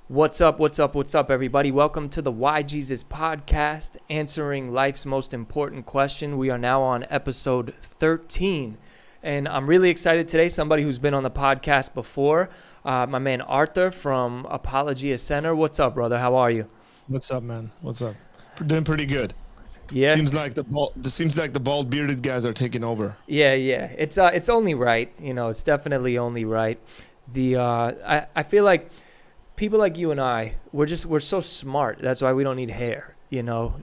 What's up, everybody? Welcome to the Why Jesus podcast, answering life's most important question. We are now on episode 13, and I'm really excited today. Somebody who's been on the podcast before, my man Artur from Apologia Center. What's up, brother? How are you? What's up, man? What's up? Doing pretty good. Yeah. Seems like the bald bearded guys are taking over. Yeah. It's only right. It's definitely only right. I feel like people like you and I, we're so smart. That's why we don't need hair.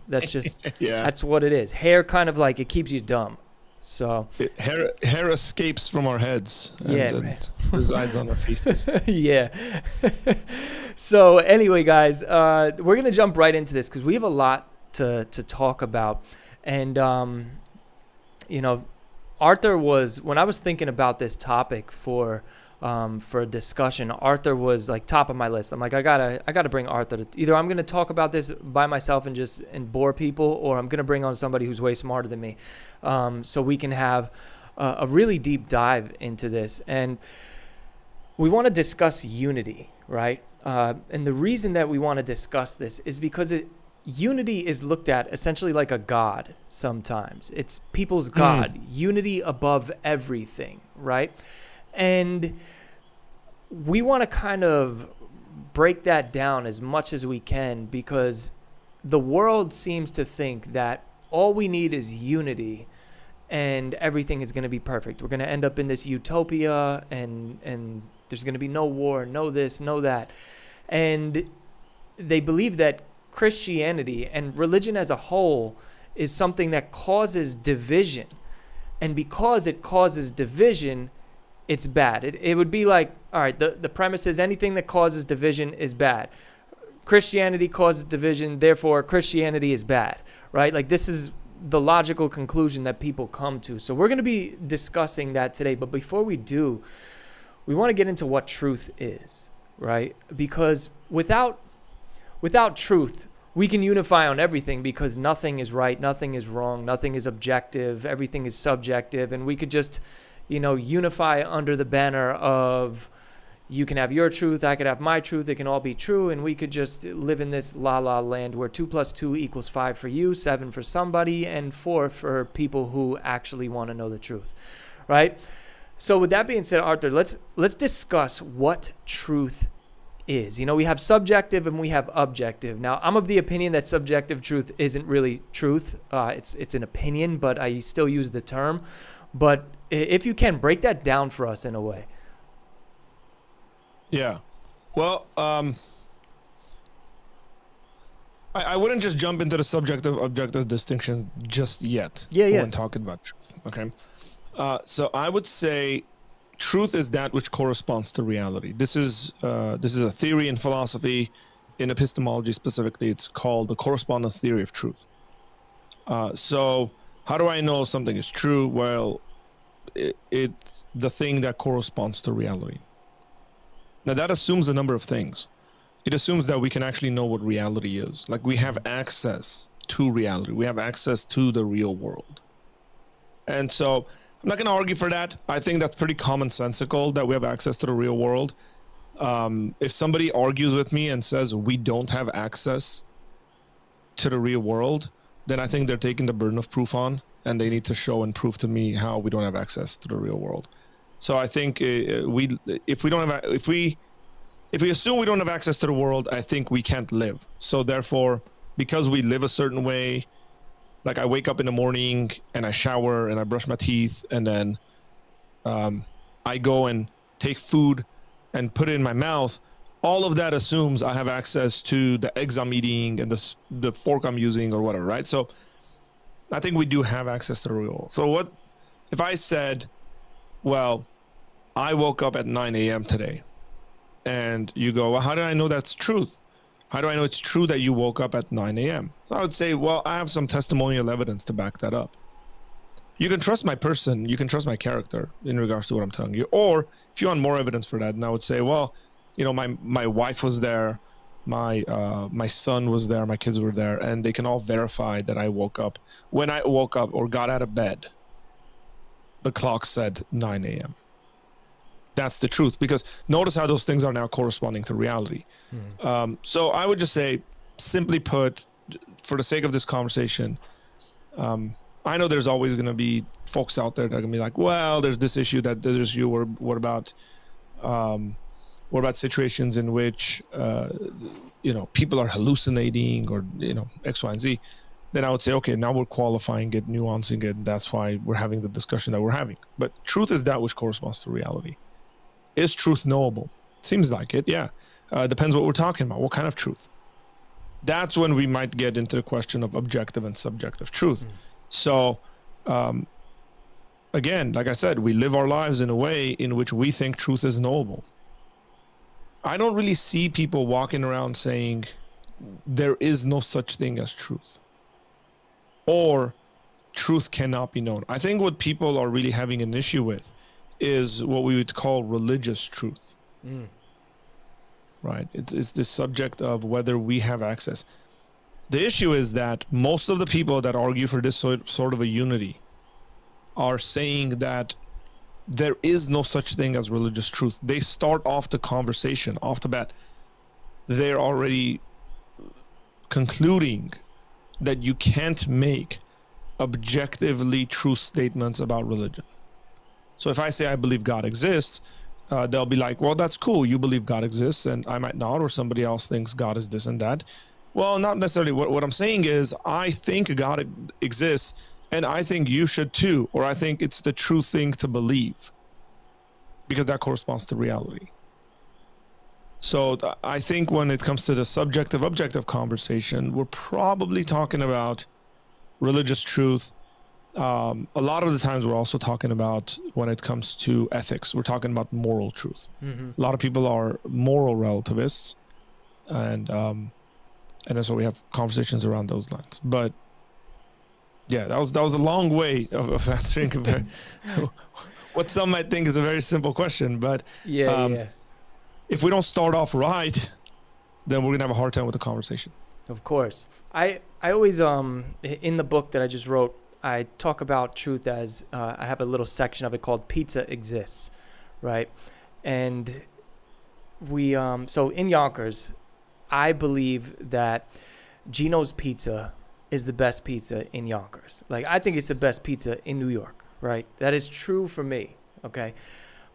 That's just Yeah. That's what it is. Hair kind of like it keeps you dumb. So Hair escapes from our heads and resides on our faces. yeah. So anyway, guys, we're gonna jump right into this because we have a lot to talk about, and Artur was, when I was thinking about this topic for a discussion, Artur was like top of my list. I'm like, I gotta bring Artur. Either I'm gonna talk about this by myself and bore people, or I'm gonna bring on somebody who's way smarter than me, so we can have a really deep dive into this. And we want to discuss unity, right? And the reason that we want to discuss this is because unity is looked at essentially like a god sometimes. It's people's god, unity above everything, right? And we want to kind of break that down as much as we can, because the world seems to think that all we need is unity and everything is going to be perfect. We're going to end up in this utopia and there's going to be no war, no this, no that. And they believe that Christianity and religion as a whole is something that causes division. And because it causes division, it's bad. It would be like, all right, the premise is anything that causes division is bad. Christianity causes division, therefore Christianity is bad, right? Like, this is the logical conclusion that people come to. So we're going to be discussing that today. But before we do, we want to get into what truth is, right? Because without truth, we can unify on everything, because nothing is right, nothing is wrong, nothing is objective, everything is subjective, and we could just, unify under the banner of you can have your truth, I could have my truth, it can all be true, and we could just live in this la-la land where 2 + 2 = 5 for you, 7 for somebody, and 4 for people who actually want to know the truth, right? So with that being said, Artur, let's discuss what truth is. We have subjective and we have objective. Now, I'm of the opinion that subjective truth isn't really truth. It's an opinion, but I still use the term. But if you can, break that down for us in a way. Yeah. Well, I wouldn't just jump into the subjective objective distinction just yet. Yeah. When talking about truth. Okay. So I would say truth is that which corresponds to reality. This is a theory in philosophy, in epistemology specifically. It's called the correspondence theory of truth. So how do I know something is true? Well, it's the thing that corresponds to reality. Now, that assumes a number of things. It assumes that we can actually know what reality is. Like, we have access to reality. We have access to the real world. And so I'm not going to argue for that. I think that's pretty commonsensical that we have access to the real world. If somebody argues with me and says we don't have access to the real world, then I think they're taking the burden of proof on, and they need to show and prove to me how we don't have access to the real world. So I think if we assume we don't have access to the world, I think we can't live. So therefore, because we live a certain way, like I wake up in the morning and I shower and I brush my teeth, and then I go and take food and put it in my mouth, all of that assumes I have access to the eggs I'm eating and the fork I'm using or whatever, right? So I think we do have access to the real world. So what if I said, well, I woke up at 9 a.m. today, and you go, well, how do I know that's truth? How do I know it's true that you woke up at 9 a.m.? I would say, well, I have some testimonial evidence to back that up. You can trust my person, you can trust my character in regards to what I'm telling you. Or if you want more evidence for that, then I would say, well, my wife was there, my son was there, my kids were there, and they can all verify that I woke up. When I woke up or got out of bed, the clock said 9 a.m. that's the truth. Because notice how those things are now corresponding to reality. So I would just say, simply put, for the sake of this conversation, I know there's always going to be folks out there that are going to be like, well, there's this issue, that there's you, or what about situations in which people are hallucinating, or X, Y, and Z. Then I would say, okay, now we're qualifying it, nuancing it, and that's why we're having the discussion that we're having. But truth is that which corresponds to reality. Is truth knowable? Seems like it, yeah. Depends what we're talking about. What kind of truth? That's when we might get into the question of objective and subjective truth. So, again, like I said, we live our lives in a way in which we think truth is knowable. I don't really see people walking around saying there is no such thing as truth, or truth cannot be known. I think what people are really having an issue with is what we would call religious truth. Right? It's this subject of whether we have access. The issue is that most of the people that argue for this sort of a unity are saying that there is no such thing as religious truth. They start off the conversation, off the bat, they're already concluding that you can't make objectively true statements about religion. So if I say I believe God exists, they'll be like, well, that's cool. You believe God exists, and I might not, or somebody else thinks God is this and that. Well, not necessarily. What I'm saying is, I think God exists, and I think you should too, or I think it's the true thing to believe, because that corresponds to reality. So I think when it comes to the subjective-objective conversation, we're probably talking about religious truth. A lot of the times we're also talking about, when it comes to ethics, we're talking about moral truth. A lot of people are moral relativists, and so we have conversations around those lines. But yeah, that was a long way of answering what some might think is a very simple question. But if we don't start off right, then we're gonna have a hard time with the conversation. Of course. I always in the book that I just wrote, I talk about truth as I have a little section of it called Pizza Exists, right? And we so in Yonkers, I believe that Gino's Pizza is the best pizza in Yonkers. Like, I think it's the best pizza in New York, right? That is true for me, okay?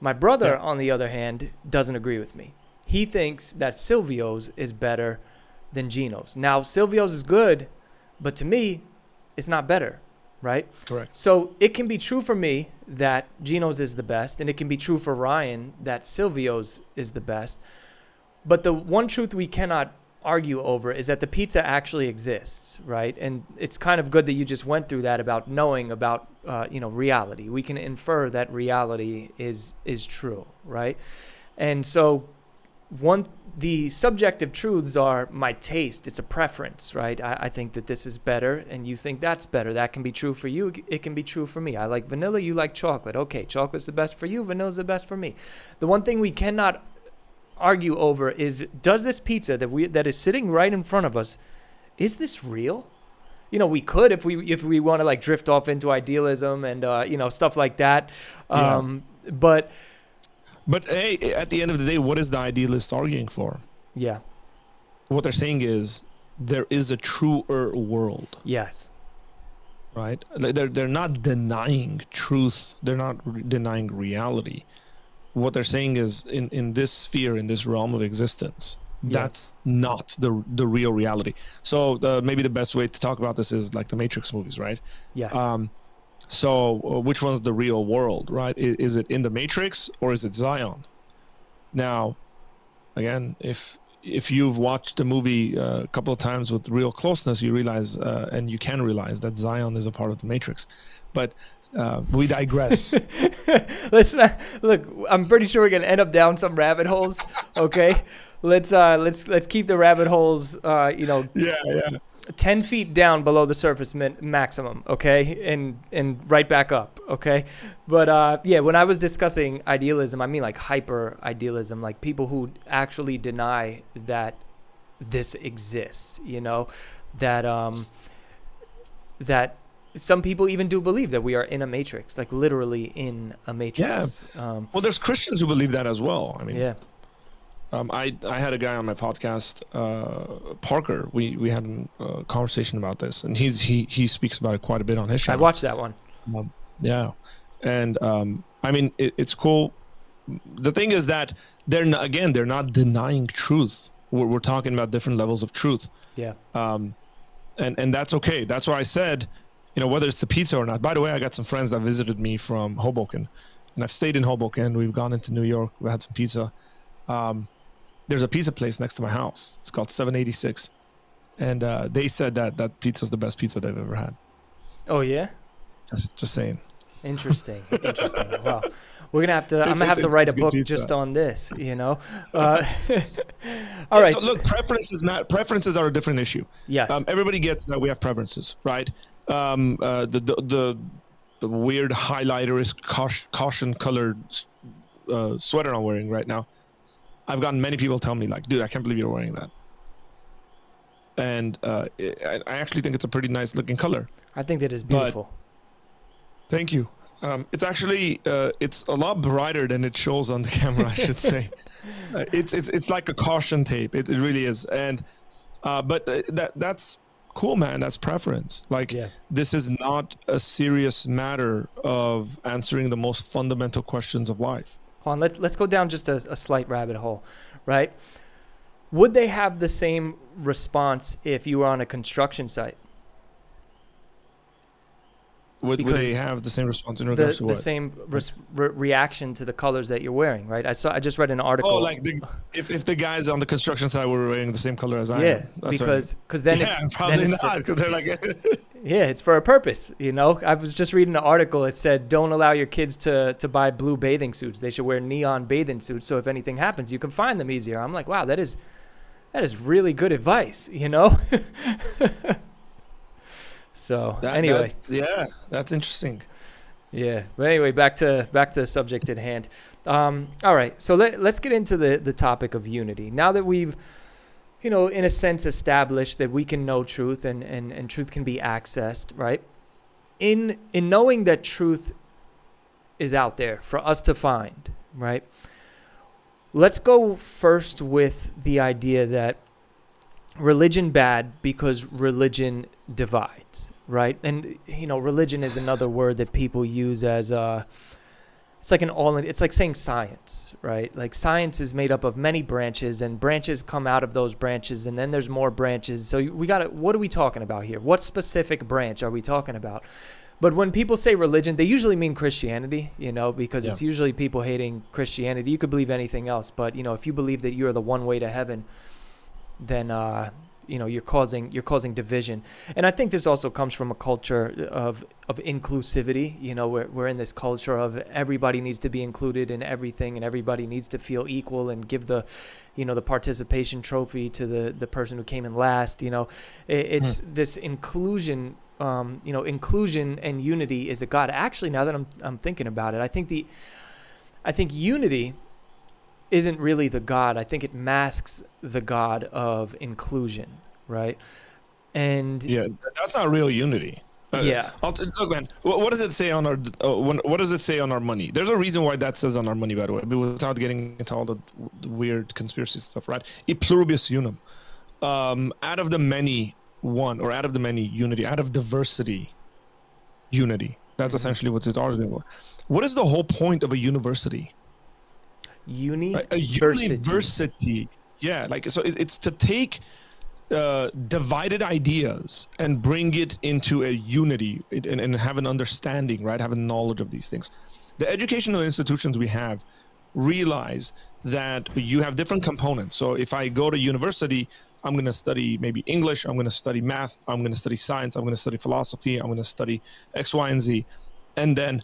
My brother, on the other hand, doesn't agree with me. He thinks that Silvio's is better than Gino's. Now, Silvio's is good, but to me, it's not better, right? Correct. So it can be true for me that Gino's is the best, and it can be true for Ryan that Silvio's is the best. But the one truth we cannot argue over is that the pizza actually exists, right? And it's kind of good that you just went through that about knowing about reality. We can infer that reality is true, right? And so the subjective truths are my taste. It's a preference, right? I think that this is better, and you think that's better. That can be true for you. It can be true for me. I like vanilla. You like chocolate. Okay, chocolate's the best for you. Vanilla's the best for me. The one thing we cannot argue over is, does this pizza that is sitting right in front of us, is this real? We could, if we want to like drift off into idealism and stuff like that. But hey, at the end of the day, what is the idealist arguing for? Yeah. What they're saying is there is a truer world. Yes. Right? They're not denying truth. They're not denying reality. What they're saying is, in this sphere, in this realm of existence, that's not the real reality. So maybe the best way to talk about this is like the Matrix movies, right? Yes. So which one's the real world, right? Is it in the Matrix, or is it Zion? Now, again, if you've watched the movie a couple of times with real closeness, you realize, and you can realize, that Zion is a part of the Matrix. But we digress. Let's not, look. I'm pretty sure we're gonna end up down some rabbit holes. Okay, let's keep the rabbit holes. 10 feet down below the surface maximum. Okay, and right back up. Okay, but when I was discussing idealism, I mean like hyper idealism, like people who actually deny that this exists. That some people even do believe that we are in a matrix, like literally in a matrix. Well, there's Christians who believe that as well. I mean, Yeah. I had a guy on my podcast, Parker. We had a conversation about this, and he speaks about it quite a bit on his show. I watched that one. Yeah, and I mean, it's cool. The thing is that they're not denying truth. We're talking about different levels of truth. Yeah. And that's okay. That's why I said, whether it's the pizza or not. By the way, I got some friends that visited me from Hoboken, and I've stayed in Hoboken. We've gone into New York. We had some pizza. There's a pizza place next to my house. It's called 786, and they said that pizza's the best pizza they've ever had. Oh yeah. Just saying. Interesting. Well, we're gonna have to. I'm gonna have to write a book just on this. All right. So look, preferences are a different issue. Yes. Everybody gets that we have preferences, right? The weird highlighter is caution colored sweater I'm wearing right now. I've gotten many people tell me like, dude, I can't believe you're wearing that. And I actually think it's a pretty nice looking color. I think that is beautiful. Thank you. It's actually it's a lot brighter than it shows on the camera, I should say. It's like a caution tape. It really is. And but that's cool, man. That's preference. Like This is not a serious matter of answering the most fundamental questions of life. Hold on, let's go down just a slight rabbit hole, right? Would they have the same response if you were on a construction site? Would they have the same response in regards to what? The same reaction to the colors that you're wearing, right? I just read an article. Oh, like if the guys on the construction site were wearing the same color as I am. Yeah, because then probably not, because they're like. Yeah, it's for a purpose, I was just reading an article. It said, don't allow your kids to buy blue bathing suits. They should wear neon bathing suits, so if anything happens, you can find them easier. I'm like, wow, that is really good advice, So anyway, that's interesting. Yeah, but anyway, back to the subject at hand. All right, so let's get into the topic of unity. Now that we've, in a sense, established that we can know truth and truth can be accessed, right? In knowing that truth is out there for us to find, right? Let's go first with the idea that religion bad because religion divides, right? And religion is another word that people use as it's like saying science, right? Like science is made up of many branches, and branches come out of those branches, and then there's more branches. So what are we talking about here? What specific branch are we talking about? But when people say religion, they usually mean Christianity, because it's usually people hating Christianity. You could believe anything else, but if you believe that you're the one way to heaven, then you're causing division. And I think this also comes from a culture of inclusivity. We're in this culture of everybody needs to be included in everything, and everybody needs to feel equal and give the the participation trophy to the person who came in last. It's this inclusion. Inclusion and unity is a God. Actually, now that I'm thinking about it, I think unity isn't really the God. I think it masks the God of inclusion, right? And that's not real unity. Look, man. What does it say on our what does it say on our money? There's a reason why that says on our money, by the way, but without getting into all the weird conspiracy stuff, right? E pluribus unum. Out of the many, one, or out of the many, unity. Out of diversity, unity. That's essentially what it's arguing for. What is the whole point of a university? A university. Yeah, so it's to take divided ideas and bring it into a unity and have an understanding, right? Have a knowledge of these things. The educational institutions we have realize that you have different components. So if I go to university, I'm going to study maybe English, I'm going to study math, I'm going to study science, I'm going to study philosophy, I'm going to study X, Y, and Z. And then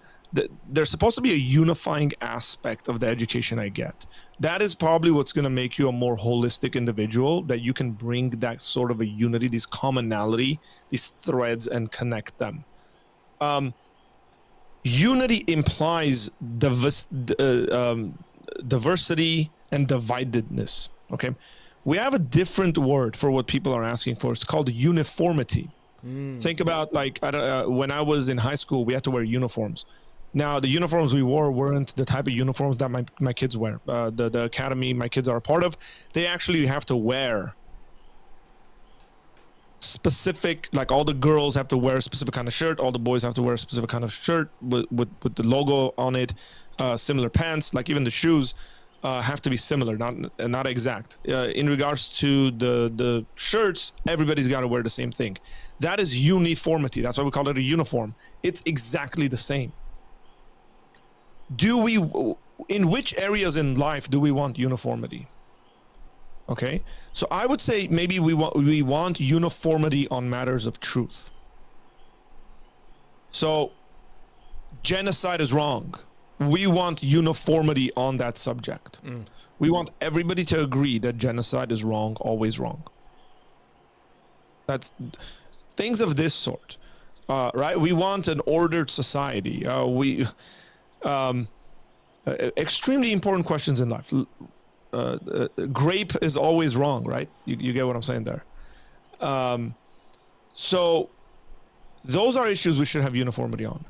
there's supposed to be a unifying aspect of the education I get. That is probably what's going to make you a more holistic individual, that you can bring that sort of a unity, this commonality, these threads, and connect them. Unity implies diversity and dividedness, okay? We have a different word for what people are asking for. It's called uniformity. Think about like when I was in high school, we had to wear uniforms. Now the uniforms we wore weren't the type of uniforms that my kids wear. The academy my kids are a part of, they actually have to wear specific, like all the girls have to wear a specific kind of shirt, all the boys have to wear a specific kind of shirt with the logo on it, similar pants, like even the shoes have to be similar, not exact. In regards to the shirts, everybody's got to wear the same thing. That is uniformity. That's why we call it a uniform. It's exactly the same. In which areas in life do we want uniformity? Okay, so I would say maybe we want uniformity on matters of truth. So genocide is wrong. We want uniformity on that subject. We want everybody to agree that genocide is wrong, always wrong. That's things of this sort, right? We want an ordered society. Extremely important questions in life. Grape is always wrong, right? You get what I'm saying there. So those are issues we should have uniformity on.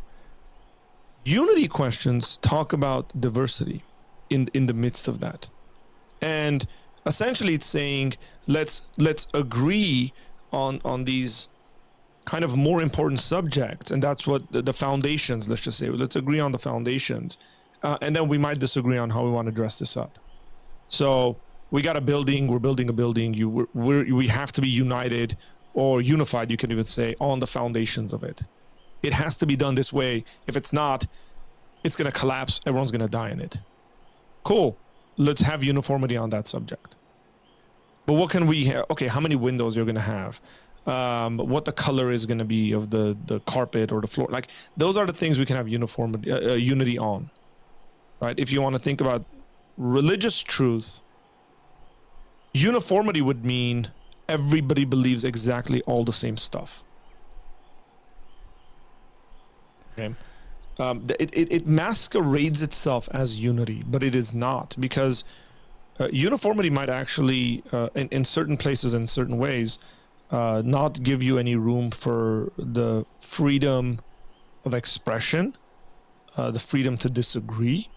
Unity questions talk about diversity in the midst of that. And essentially it's saying let's agree on these kind of more important subjects, and that's what the foundations, let's just say, let's agree on the foundations, and then we might disagree on how we want to dress this up. So we got a building, we're building a building, we have to be united or unified, you can even say, on the foundations of it. It has to be done this way. If it's not, it's going to collapse, everyone's going to die in it. Cool, let's have uniformity on that subject. But what can we have? Okay, how many windows you're going to have? What the color is going to be of the carpet or the floor. Like, those are the things we can have uniformity, unity on, right? If you want to think about religious truth, uniformity would mean everybody believes exactly all the same stuff. Okay. It masquerades itself as unity, but it is not, because uniformity might actually, in certain places, in certain ways, not give you any room for the freedom of expression, the freedom to disagree.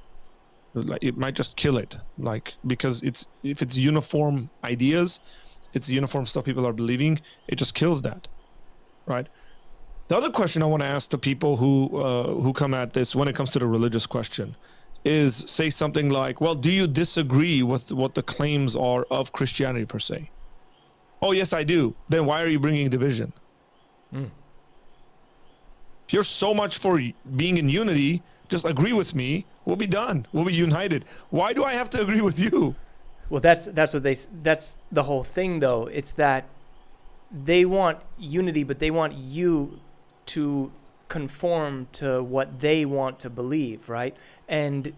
Like, it might just kill it, like, because if it's uniform ideas, it's uniform stuff people are believing, it just kills that, right? The other question I want to ask the people who come at this when it comes to the religious question is, say something like, well, do you disagree with what the claims are of Christianity per se? Oh, yes, I do. Then why are you bringing division? If you're so much for being in unity, just agree with me. We'll be done. We'll be united. Why do I have to agree with you? Well, that's the whole thing, though. It's that they want unity, but they want you to conform to what they want to believe, right? And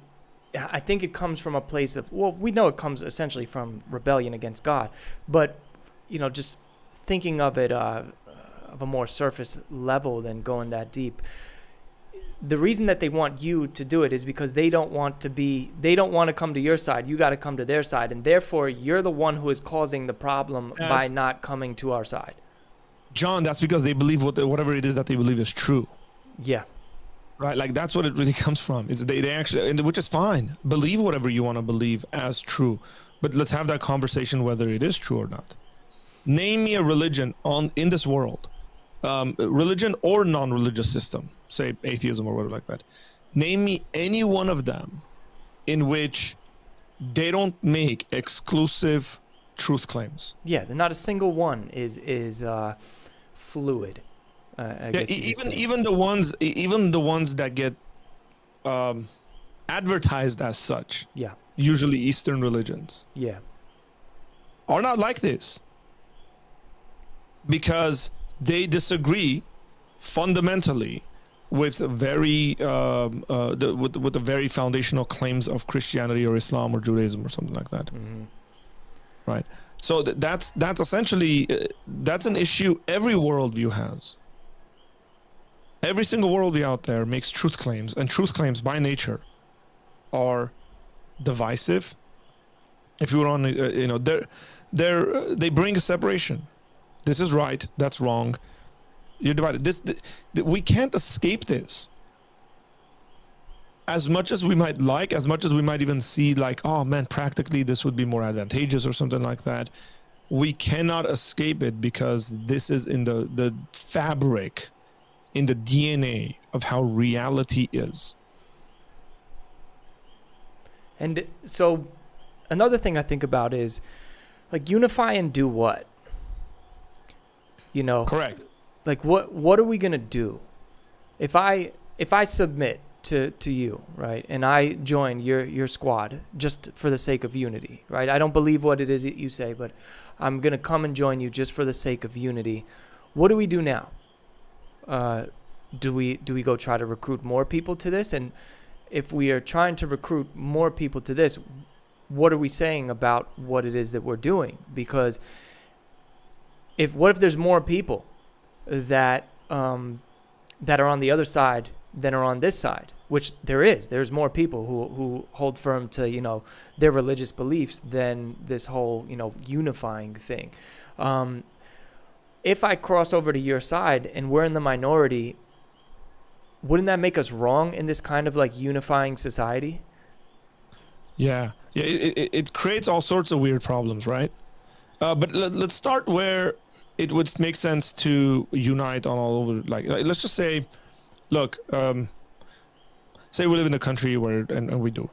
I think it comes from a place of, well, we know it comes essentially from rebellion against God, but, just thinking of it of a more surface level than going that deep. The reason that they want you to do it is because they don't want to come to your side. You got to come to their side. And therefore, you're the one who is causing the problem by not coming to our side. John, that's because they believe whatever it is that they believe is true. Yeah. Right? Like, that's what it really comes from. Is they actually, which is fine. Believe whatever you want to believe as true. But let's have that conversation whether it is true or not. Name me a religion in this world. Religion or non-religious system, say atheism or whatever like that. Name me any one of them in which they don't make exclusive truth claims. Yeah, not a single one is fluid. I guess even the ones that get advertised as such. Yeah. Usually Eastern religions. Yeah. Are not like this, because they disagree fundamentally with the very foundational claims of Christianity or Islam or Judaism or something like that. Mm-hmm. Right. So that's essentially that's an issue every worldview has. Every single worldview out there makes truth claims, and truth claims by nature are divisive. If you were on, they bring a separation. This is right, that's wrong. You're divided. We can't escape this. As much as we might like, as much as we might even see like, oh man, practically this would be more advantageous or something like that, we cannot escape it because this is in the fabric, in the DNA of how reality is. And so another thing I think about is like unify and do what? You know, Correct. like what are we going to do? If I submit to you, right, and I join your squad just for the sake of unity, right? I don't believe what it is that you say, but I'm going to come and join you just for the sake of unity. What do we do now? Do we go try to recruit more people to this? And if we are trying to recruit more people to this, what are we saying about what it is that we're doing? Because what if there's more people that that are on the other side than are on this side, which there's more people who hold firm to, you know, their religious beliefs than this whole, you know, unifying thing. If I cross over to your side and we're in the minority, wouldn't that make us wrong in this kind of like unifying society? Yeah. It creates all sorts of weird problems, right? But let's start where it would make sense to unite on all over. Like let's just say, look, say we live in a country where, and we do.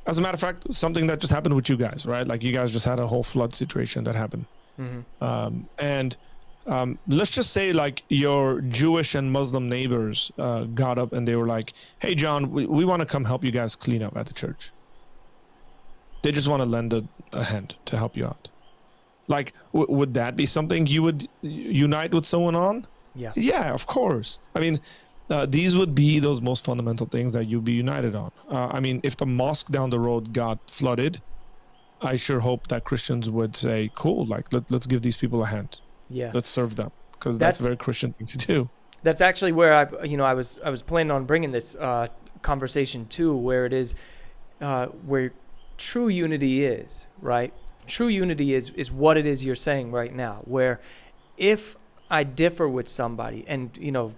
As a matter of fact, something that just happened with you guys, right? Like you guys just had a whole flood situation that happened. Mm-hmm. Let's just say like your Jewish and Muslim neighbors got up and they were like, hey, John, we want to come help you guys clean up at the church. They just want to lend a hand to help you out. Like, would that be something you would unite with someone on? Yeah. Yeah, of course. I mean, these would be those most fundamental things that you'd be united on. I mean, if the mosque down the road got flooded, I sure hope that Christians would say, cool, like let's give these people a hand. Yeah. Let's serve them, because that's a very Christian thing to do. That's actually where I was planning on bringing this conversation to, where it is where true unity is, right? True unity is what it is you're saying right now, where if I differ with somebody, and, you know,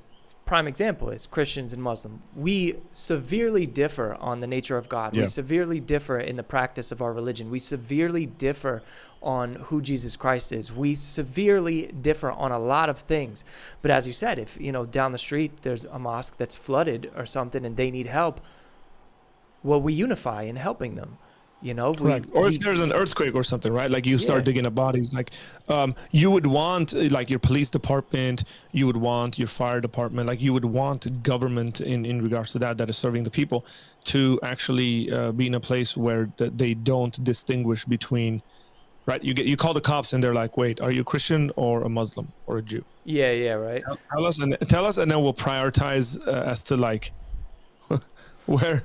prime example is Christians and Muslim, we severely differ on the nature of God. Yeah. We severely differ in the practice of our religion. We severely differ on who Jesus Christ is. We severely differ on a lot of things. But as you said, if, you know, down the street there's a mosque that's flooded or something and they need help, well, we unify in helping them. You know, or if there's an earthquake or something, right? Like you start digging up bodies, like you would want like your police department, you would want your fire department, like you would want government in regards to that is serving the people to actually be in a place where they don't distinguish between, right? You call the cops and they're like, wait, are you a Christian or a Muslim or a Jew? Yeah, right. Tell us, and then we'll prioritize as to like where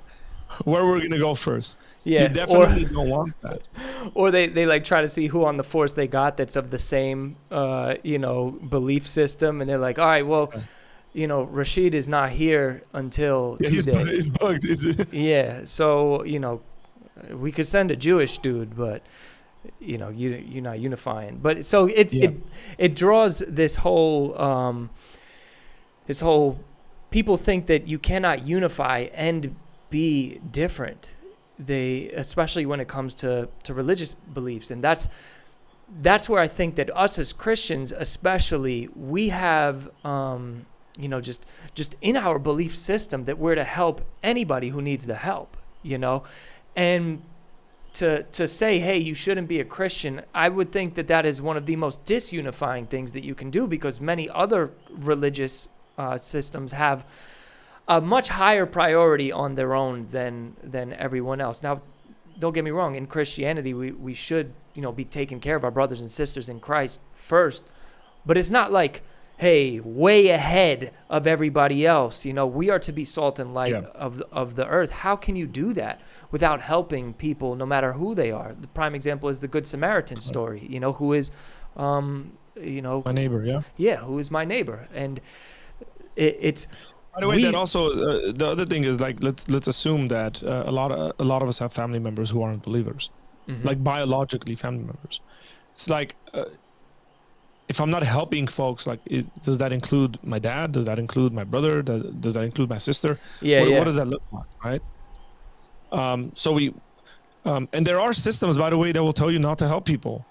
we're gonna go first. Yeah, you definitely don't want that. Or they like try to see who on the force they got that's of the same, you know, belief system. And they're like, all right, well, you know, Rashid is not here until Tuesday. He's bugged. Yeah, so, you know, we could send a Jewish dude, but, you know, you're not unifying. But so it draws this whole people think that you cannot unify and be different. Especially when it comes to religious beliefs, and that's where I think that us as Christians, especially, we have you know, just in our belief system that we're to help anybody who needs the help, you know, and to say, hey, you shouldn't be a Christian, I would think that is one of the most disunifying things that you can do, because many other religious systems have a much higher priority on their own than everyone else. Now, don't get me wrong, in Christianity, we should, you know, be taking care of our brothers and sisters in Christ first, but it's not like, hey, way ahead of everybody else. You know, we are to be salt and light of the earth. How can you do that without helping people, no matter who they are? The prime example is the Good Samaritan story, you know, who is, you know, my neighbor, who is my neighbor. And it's... By the way, that also the other thing is, like, let's assume that a lot of us have family members who aren't believers, like biologically family members. It's like if I'm not helping folks, like, does that include my dad? Does that include my brother? Does that include my sister? Yeah, What yeah. does that look like, right? So we, and there are systems, by the way, that will tell you not to help people.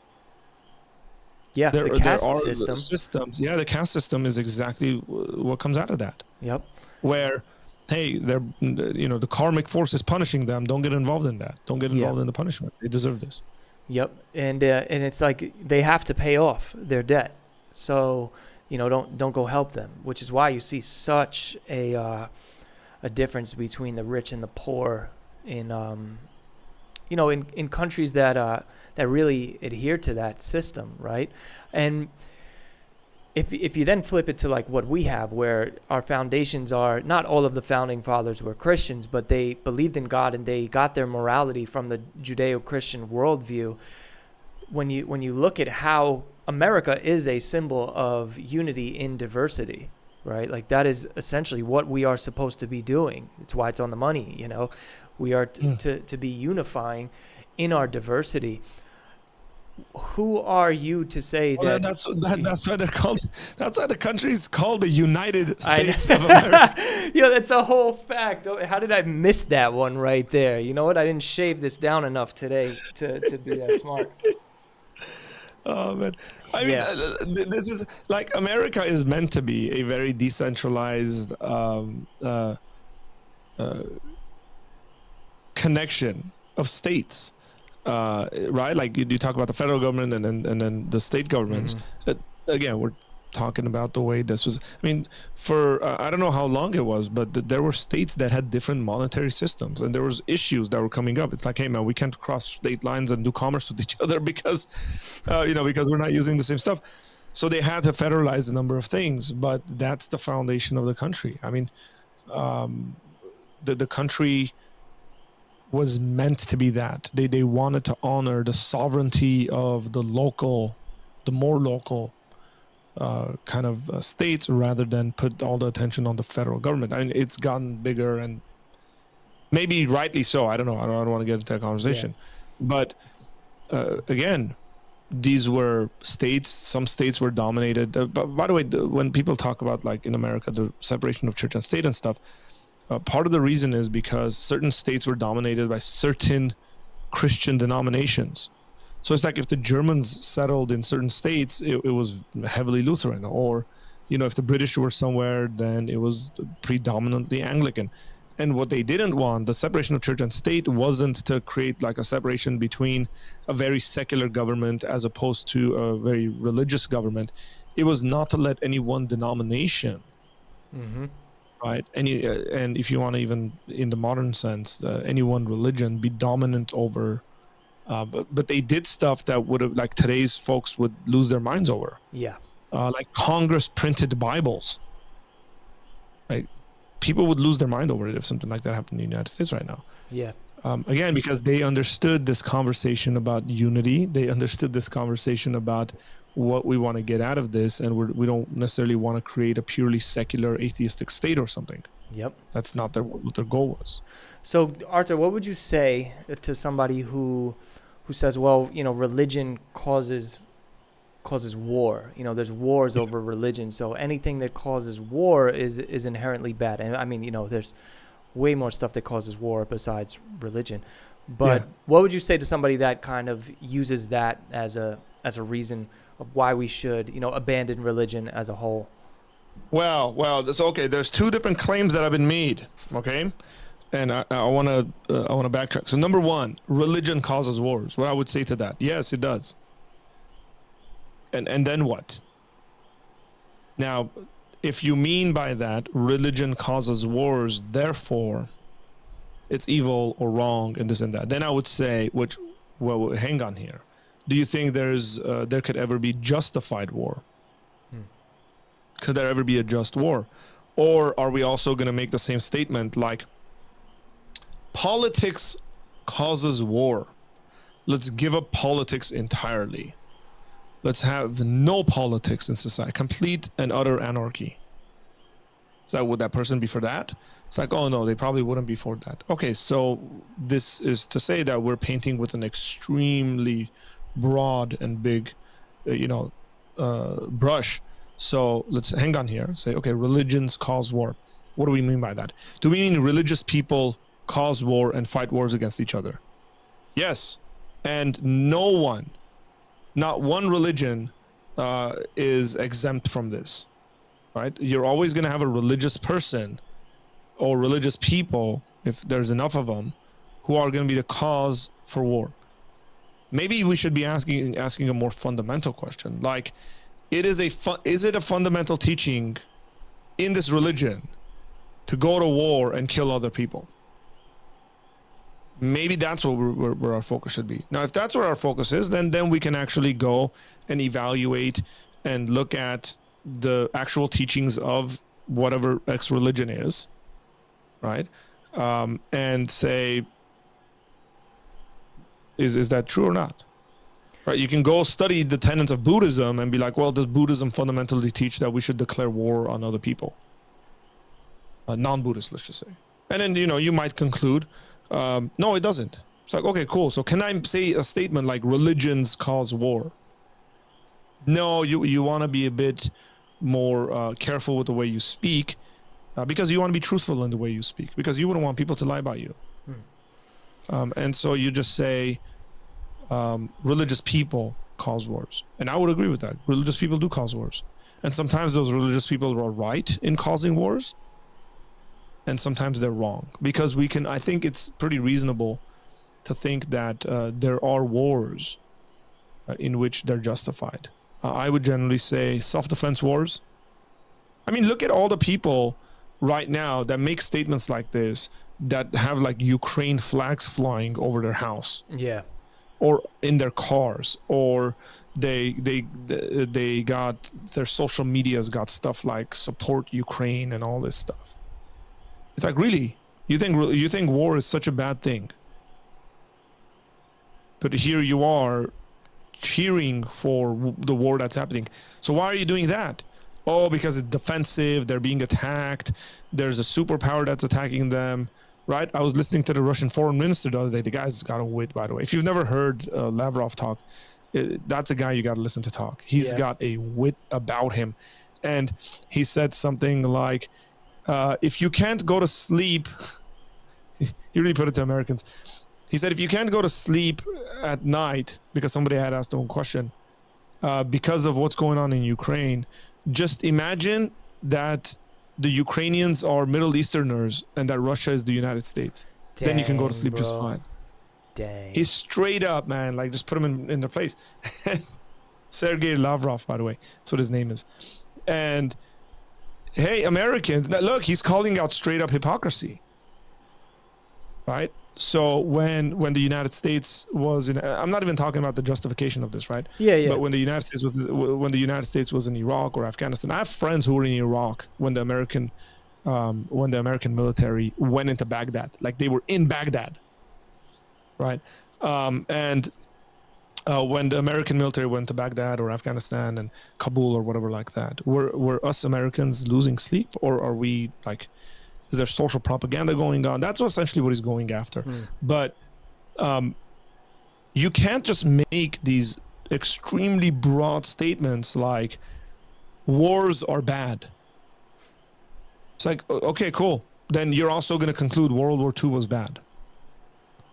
Yeah, the There caste are system. systems. Yeah, the caste system is exactly what comes out of that. Yep. Where, hey, the karmic force is punishing them. Don't get involved in that. Don't get Yeah. involved in the punishment. They deserve this. Yep. And it's like they have to pay off their debt. So, don't go help them, which is why you see such a difference between the rich and the poor in in countries that really adhere to that system, right? And if you then flip it to like what we have, where our foundations are, not all of the founding fathers were Christians, but they believed in God and they got their morality from the Judeo-Christian worldview. When you look at how America is a symbol of unity in diversity, right? Like that is essentially what we are supposed to be doing. It's why it's on the money, We are to be unifying in our diversity. Who are you to say that? That's why they're called. That's why the country is called the United States of America. Yeah, that's a whole fact. How did I miss that one right there? You know what? I didn't shave this down enough today to be that smart. Oh man, I mean, this is like America is meant to be a very decentralized connection of states. Right, like you talk about the federal government and then the state governments. Again, we're talking about the way this was. I mean, for I don't know how long it was, but there were states that had different monetary systems, and there was issues that were coming up. It's like, hey man, we can't cross state lines and do commerce with each other because, because we're not using the same stuff. So they had to federalize a number of things, but that's the foundation of the country. I mean, the country was meant to be that. They wanted to honor the sovereignty of the more local kind of states rather than put all the attention on the federal government. I mean, it's gotten bigger and maybe rightly so. I don't know. I don't want to get into that conversation. Yeah. But again, these were states. Some states were dominated. But by the way, when people talk about, like in America, the separation of church and state and stuff, part of the reason is because certain states were dominated by certain Christian denominations. So it's like if the Germans settled in certain states, it was heavily Lutheran, or, if the British were somewhere, then it was predominantly Anglican. And what they didn't want, the separation of church and state, wasn't to create like a separation between a very secular government as opposed to a very religious government. It was not to let any one denomination, right? And if you want to, even in the modern sense, any one religion be dominant over. But they did stuff that would have, like, today's folks would lose their minds over. Yeah. Like Congress printed Bibles. Like, people would lose their mind over it if something like that happened in the United States right now. Yeah. Again, because they understood this conversation about unity. They understood this conversation about what we want to get out of this, and we don't necessarily want to create a purely secular atheistic state or something. Yep. That's not what their goal was. So, Artur, what would you say to somebody who says, well, religion causes war. There's wars over religion, so anything that causes war is inherently bad. And I mean, there's way more stuff that causes war besides religion. But what would you say to somebody that kind of uses that as a reason of why we should, abandon religion as a whole? Well, that's okay. There's two different claims that have been made. Okay. And I want to backtrack. So number one, religion causes wars. What I would say to that, yes, it does. And then what? Now, if you mean by that religion causes wars, therefore it's evil or wrong and this and that, then I would say, hang on here. Do you think there could ever be justified war? Could there ever be a just war? Or are we also going to make the same statement like, politics causes war. Let's give up politics entirely. Let's have no politics in society. Complete and utter anarchy. So would that person be for that? It's like, oh no, they probably wouldn't be for that. Okay, so this is to say that we're painting with an extremely broad and big, brush. So let's hang on here and say, okay, religions cause war. What do we mean by that? Do we mean religious people cause war and fight wars against each other? Yes. And no one, not one religion is exempt from this, right? You're always going to have a religious person or religious people, if there's enough of them, who are going to be the cause for war. Maybe we should be asking a more fundamental question, like, is it a fundamental teaching in this religion to go to war and kill other people? Maybe that's where our focus should be. Now, if that's where our focus is, then we can actually go and evaluate and look at the actual teachings of whatever X religion is, right? And say, is that true or not? Right? You can go study the tenets of Buddhism and be like, well, does Buddhism fundamentally teach that we should declare war on other people? Non-Buddhist, let's just say. And then, you might conclude, no, it doesn't. It's like, okay, cool. So can I say a statement like religions cause war? No, you want to be a bit more careful with the way you speak, because you want to be truthful in the way you speak, because you wouldn't want people to lie about you. And so you just say, religious people cause wars. And I would agree with that. Religious people do cause wars. And sometimes those religious people are right in causing wars, and sometimes they're wrong. Because I think it's pretty reasonable to think that there are wars in which they're justified. I would generally say self-defense wars. I mean, look at all the people right now that make statements like this, that have like Ukraine flags flying over their house. Yeah. Or in their cars, or they got, their social media's got stuff like support Ukraine and all this stuff. It's like, really? You think war is such a bad thing? But here you are cheering for the war that's happening. So why are you doing that? Oh, because it's defensive, they're being attacked, there's a superpower that's attacking them, right? I was listening to the Russian foreign minister the other day. The guy's got a wit, by the way. If you've never heard Lavrov talk, that's a guy you got to listen to talk. He's got a wit about him. And he said something like, if you can't go to sleep, he really put it to Americans. He said, if you can't go to sleep at night, because somebody had asked him a question, because of what's going on in Ukraine, just imagine that the Ukrainians are Middle Easterners and that Russia is the United States. Dang, then you can go to sleep, bro. Just fine. Dang. He's straight up, man. Like, just put him in their place. Sergei Lavrov, by the way. That's what his name is. And hey, Americans, look, he's calling out straight up hypocrisy. Right? So when the United States was in, I'm not even talking about the justification of this, right? Yeah. But when the United States was in Iraq or Afghanistan, I have friends who were in Iraq when the American military went into Baghdad. Like, they were in Baghdad, right? And when the American military went to Baghdad or Afghanistan and Kabul or whatever like that, were us Americans losing sleep, or are we like? Is there social propaganda going on? That's essentially what he's going after. But you can't just make these extremely broad statements like wars are bad. It's like, okay, cool. Then you're also going to conclude World War II was bad.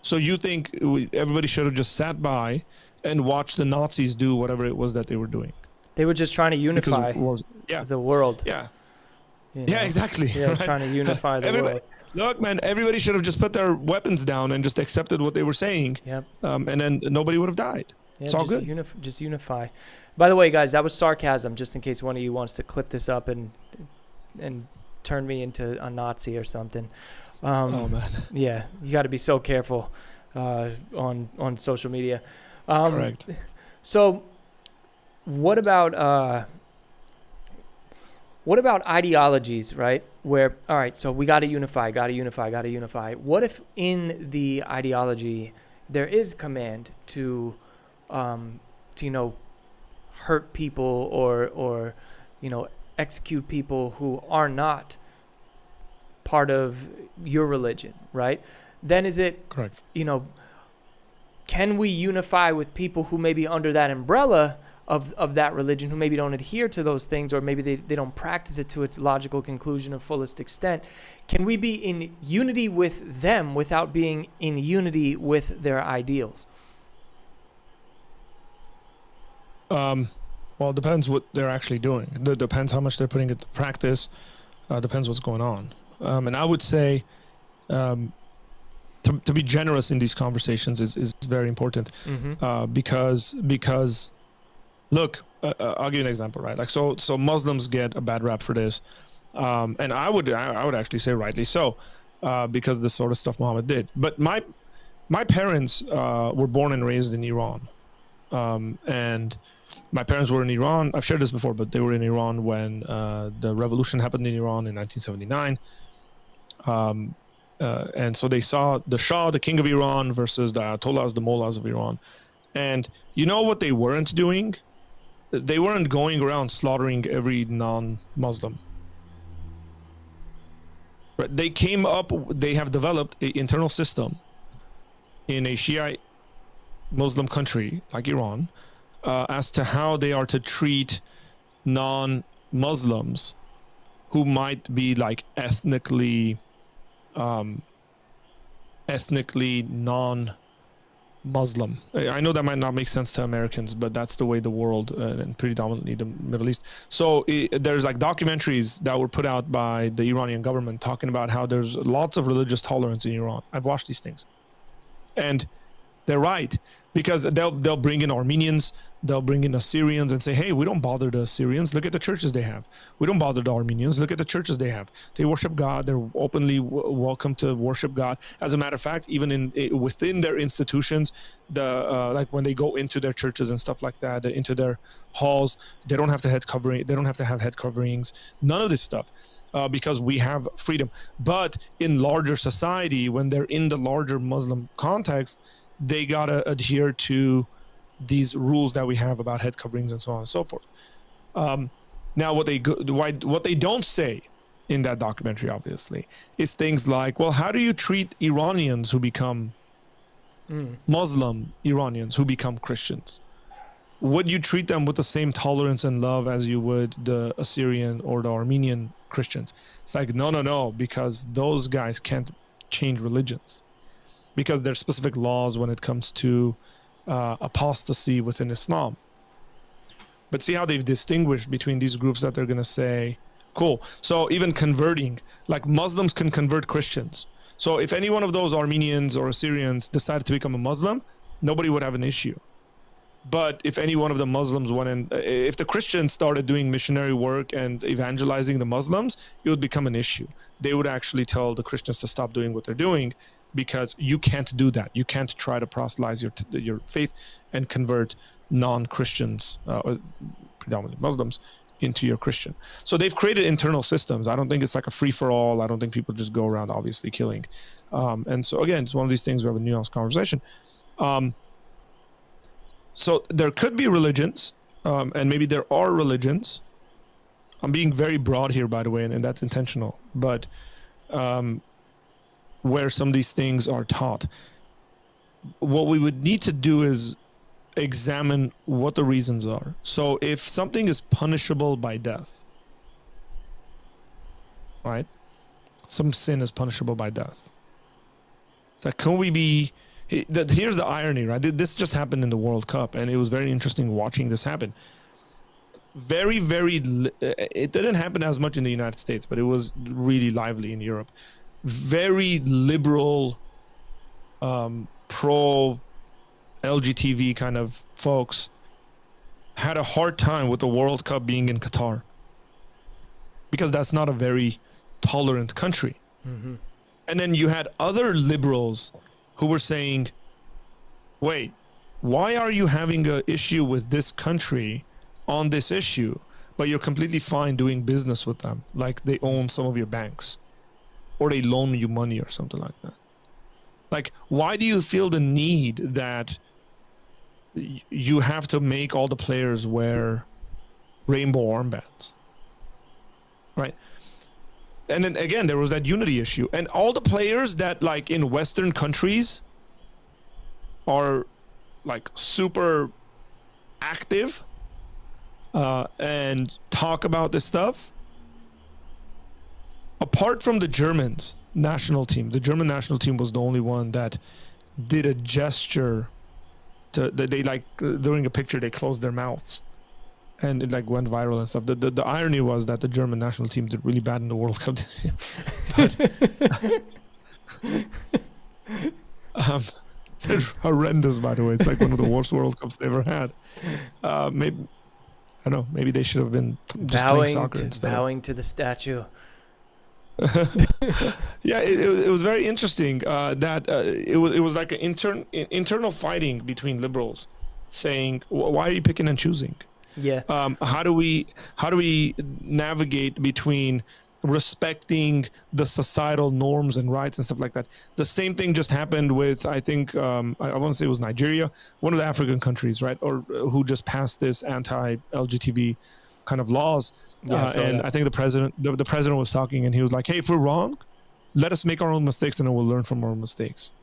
So you think everybody should have just sat by and watched the Nazis do whatever it was that they were doing? They were just trying to unify the world. Yeah. You know? Yeah, exactly. Yeah, right? Trying to unify the world. Look, man, everybody should have just put their weapons down and just accepted what they were saying. Yep. And then nobody would have died. Yeah, it's all good. Just unify. By the way, guys, that was sarcasm, just in case one of you wants to clip this up and turn me into a Nazi or something. Oh, man. Yeah, you got to be so careful on social media. Correct. So what about ideologies, right? Where, all right, so we got to unify. What if in the ideology there is command to hurt people or execute people who are not part of your religion, right? Then is it correct? Can we unify with people who may be under that umbrella of that religion who maybe don't adhere to those things, or maybe they don't practice it to its logical conclusion or fullest extent. Can we be in unity with them without being in unity with their ideals? Well, it depends what they're actually doing. It depends how much they're putting into practice. Depends what's going on. And I would say to be generous in these conversations is very important. Because look, I'll give you an example, right? Like so Muslims get a bad rap for this, and I would actually say rightly so, because of the sort of stuff Muhammad did. But my parents were born and raised in Iran, and my parents were in Iran. I've shared this before, but they were in Iran when the revolution happened in Iran in 1979. And so they saw the Shah, the king of Iran, versus the Ayatollahs, the mullahs of Iran. And you know what they weren't doing? They weren't going around slaughtering every non-Muslim. Right? They have developed an internal system in a Shiite Muslim country like Iran, as to how they are to treat non-Muslims who might be like ethnically non-Muslim. I know that might not make sense to Americans, but that's the way the world, and predominantly the Middle East. So there's like documentaries that were put out by the Iranian government talking about how there's lots of religious tolerance in Iran. I've watched these things, and they're right, because they'll bring in Armenians, they'll bring in Assyrians and say, hey, we don't bother the Assyrians, look at the churches they have. We don't bother the Armenians, look at the churches they have. They worship God, they're openly welcome to worship God. As a matter of fact, even within their institutions, like when they go into their churches and stuff like that, into their halls, they don't have to have head coverings, none of this stuff. Because we have freedom. But in larger society, when they're in the larger Muslim context, they gotta adhere to these rules that we have about head coverings and so on and so forth. Now, what they don't say in that documentary, obviously, is things like, well, how do you treat Iranians who become Muslim Iranians who become Christians? Would you treat them with the same tolerance and love as you would the Assyrian or the Armenian Christians? It's like, no, because those guys can't change religions, because there's specific laws when it comes to apostasy within Islam. But see how they've distinguished between these groups that they're going to say, cool. So even converting, like Muslims can convert Christians. So if any one of those Armenians or Assyrians decided to become a Muslim, nobody would have an issue. But if any one of the Muslims if the Christians started doing missionary work and evangelizing the Muslims, it would become an issue. They would actually tell the Christians to stop doing what they're doing, because you can't do that. You can't try to proselytize your faith and convert non-Christians, predominantly Muslims, into your Christian. So they've created internal systems. I don't think it's like a free-for-all. I don't think people just go around obviously killing. And so again, it's one of these things we have a nuanced conversation. So there could be religions, and maybe there are religions. I'm being very broad here, by the way, and that's intentional. But where some of these things are taught, what we would need to do is examine what the reasons are. So if something is punishable by death, right? Some sin is punishable by death. It's like, can we be... Here's the irony, right? This just happened in the World Cup, and it was very interesting watching this happen. It didn't happen as much in the United States, but it was really lively in Europe. Very liberal, pro LGTB kind of folks had a hard time with the World Cup being in Qatar, because that's not a very tolerant country. Mm-hmm. And then you had other liberals who were saying, wait, why are you having an issue with this country on this issue, but you're completely fine doing business with them, like they own some of your banks, or they loan you money or something like that? Like, why do you feel the need that you have to make all the players wear rainbow armbands, right? And then again, there was that unity issue, and all the players that, like, in Western countries are like super active and talk about this stuff. Apart from the Germans national team, the German national team was the only one that did a gesture they like during a picture they closed their mouths, and it like went viral and stuff. The irony was that the German national team did really bad in the World Cup this year. But they're horrendous, by the way. It's like one of the worst World Cups they ever had. Maybe I don't know. Maybe they should have been just playing soccer instead. Bowing to the statue. Yeah, it was very interesting that it was like an internal fighting between liberals, saying, "Why are you picking and choosing?" Yeah. How do we navigate between respecting the societal norms and rights and stuff like that? The same thing just happened with, I think, I want to say it was Nigeria, one of the African countries, right, or who just passed this anti-LGTB kind of laws. And I think the president was talking, and he was like, "Hey, if we're wrong, let us make our own mistakes, and then we'll learn from our mistakes.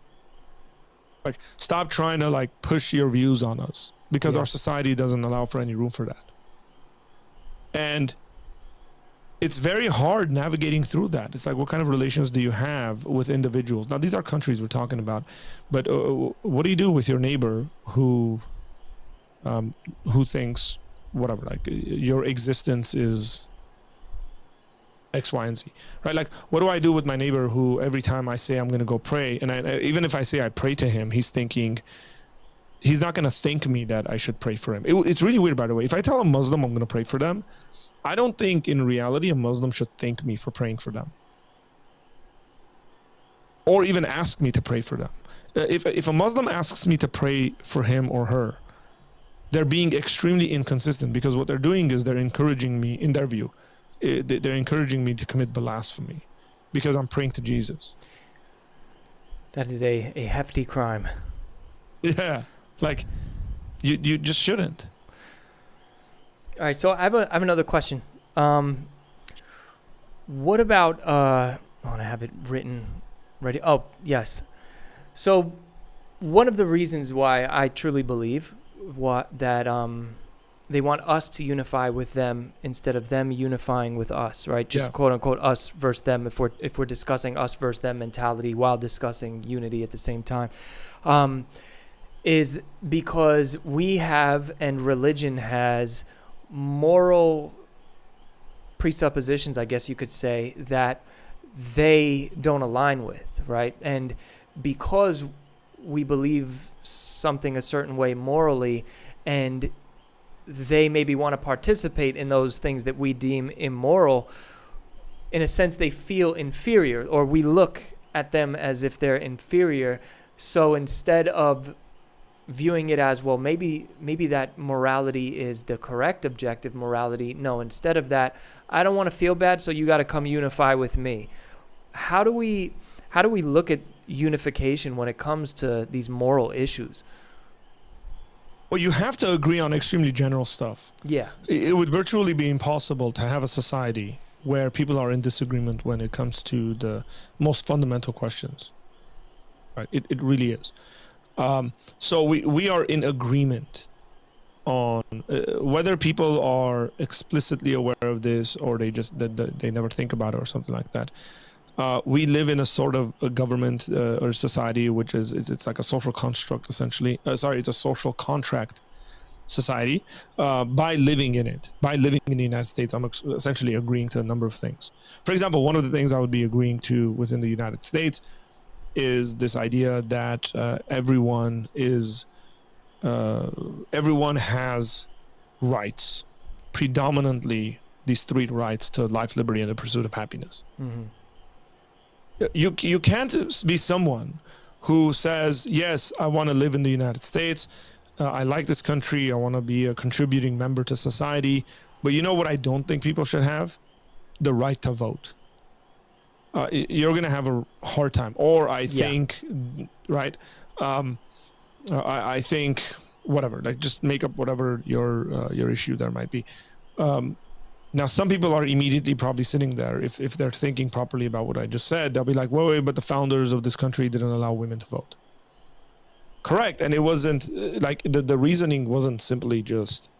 Like, stop trying to like push your views on us, because our society doesn't allow for any room for that." And it's very hard navigating through that. It's like, what kind of relations do you have with individuals? Now, these are countries we're talking about, but what do you do with your neighbor who thinks whatever, like your existence is X, Y, and Z, right? Like, what do I do with my neighbor who every time I say I'm going to go pray, and even if I say I pray to him, he's thinking, he's not going to thank me that I should pray for him. It's really weird, by the way. If I tell a Muslim I'm going to pray for them, I don't think in reality a Muslim should thank me for praying for them, or even ask me to pray for them. If a Muslim asks me to pray for him or her, they're being extremely inconsistent, because what they're doing is they're encouraging me, in their view, they're encouraging me to commit blasphemy because I'm praying to Jesus. That is a hefty crime. Yeah, like you just shouldn't. All right, so I have another question. What about I have it written ready. Oh, yes. So one of the reasons why I truly believe that they want us to unify with them instead of them unifying with us, right? Just quote unquote us versus them, if we're discussing us versus them mentality while discussing unity at the same time, is because we have, and religion has, moral presuppositions, I guess you could say, that they don't align with, right? And because we believe something a certain way morally, and they maybe want to participate in those things that we deem immoral, in a sense they feel inferior, or we look at them as if they're inferior. So instead of viewing it as, well, maybe that morality is the correct objective morality, no, instead of that, I don't want to feel bad, so you got to come unify with me. How do we look at unification when it comes to these moral issues? Well, you have to agree on extremely general stuff. Yeah. It would virtually be impossible to have a society where people are in disagreement when it comes to the most fundamental questions. Right? It really is. So we are in agreement on whether people are explicitly aware of this, or they never think about it or something like that. We live in a sort of a government or society, which it's like a social construct, essentially. It's a social contract society. By living in it, by living in the United States, I'm essentially agreeing to a number of things. For example, one of the things I would be agreeing to within the United States is this idea that everyone has rights, predominantly these three rights to life, liberty, and the pursuit of happiness. Mm-hmm. You can't be someone who says, yes, I want to live in the United States, I like this country, I want to be a contributing member to society, but you know what I don't think people should have? The right to vote. You're going to have a hard time. Or I think, right, I think, whatever, like just make up whatever your issue there might be. Now, some people are immediately probably sitting there, if they're thinking properly about what I just said, they'll be like, wait, but the founders of this country didn't allow women to vote. Correct. And it wasn't like the reasoning wasn't simply just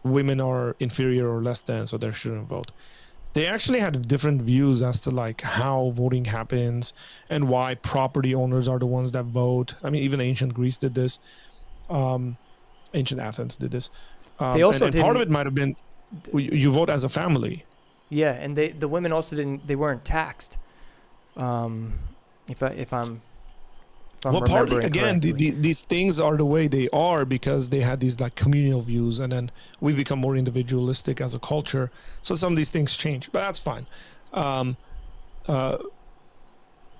women are inferior or less than, so they shouldn't vote. They actually had different views as to like how voting happens and why property owners are the ones that vote. I mean, even ancient Greece did this. Ancient Athens did this. They also and part of it might have been you vote as a family. Yeah, and the women also they weren't taxed. If I'm Well, partly remembering again, correctly. these things are the way they are because they had these like communal views, and then we become more individualistic as a culture. So some of these things change, but that's fine. Um,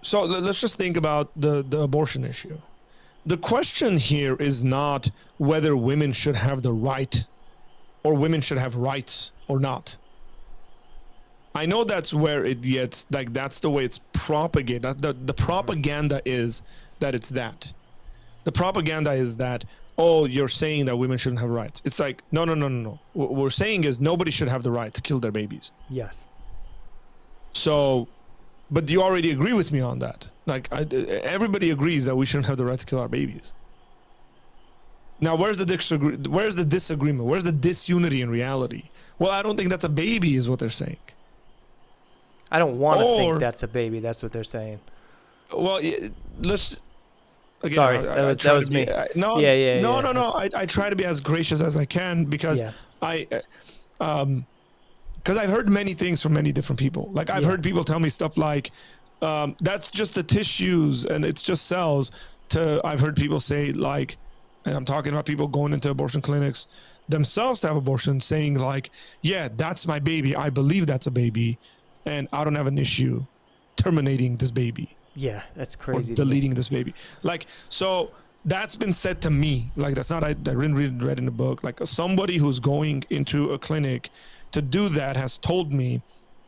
so let's just think about the abortion issue. The question here is not whether women should have the right or women should have rights or not. I know that's where it gets, like, that's the way it's propagated. The propaganda is that it's that. The propaganda is that, oh, you're saying that women shouldn't have rights. It's like, no. What we're saying is nobody should have the right to kill their babies. Yes. So, but you already agree with me on that. Like, everybody agrees that we shouldn't have the right to kill our babies. Now, where's the disagreement? Where's the disunity in reality? Well, I don't think that's a baby, is what they're saying. I don't want to think that's a baby. That's what they're saying. Well, let's. Again, Sorry, that was me. No. I try to be as gracious as I can because because I've heard many things from many different people. Like I've heard people tell me stuff like, "That's just the tissues and it's just cells." I've heard people say like, and I'm talking about people going into abortion clinics themselves to have abortion, saying like, "Yeah, that's my baby. I believe that's a baby, and I don't have an issue terminating this baby." Yeah, that's crazy. Or deleting this baby. Like, so that's been said to me. Like, that's not, I didn't read in the book. Like, somebody who's going into a clinic to do that has told me,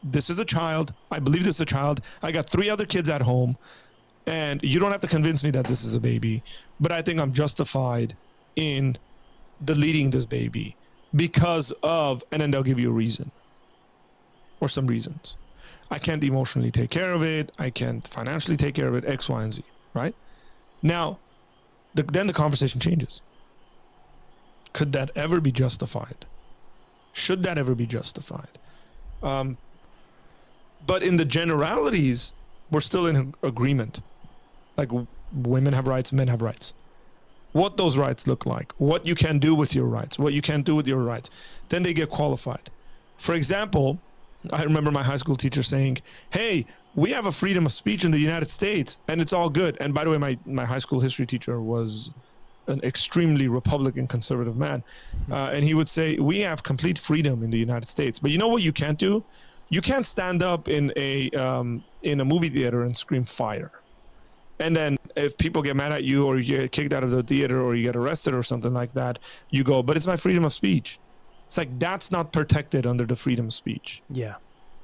this is a child. I believe this is a child. I got 3 other kids at home. And you don't have to convince me that this is a baby. But I think I'm justified in deleting this baby because of, and then they'll give you a reason. Or some reasons. I can't emotionally take care of it. I can't financially take care of it, X, Y, and Z, right? Now, then the conversation changes. Could that ever be justified? Should that ever be justified? But in the generalities, we're still in agreement. Like, women have rights, men have rights. What those rights look like, what you can do with your rights, what you can't do with your rights. Then they get qualified. For example, I remember my high school teacher saying, "Hey, we have a freedom of speech in the United States and it's all good." And by the way, my high school history teacher was an extremely Republican conservative man. And he would say, "We have complete freedom in the United States. But you know what you can't do? You can't stand up in a movie theater and scream fire. And then if people get mad at you or you get kicked out of the theater or you get arrested or something like that, you go, but it's my freedom of speech." It's like, that's not protected under the freedom of speech. Yeah.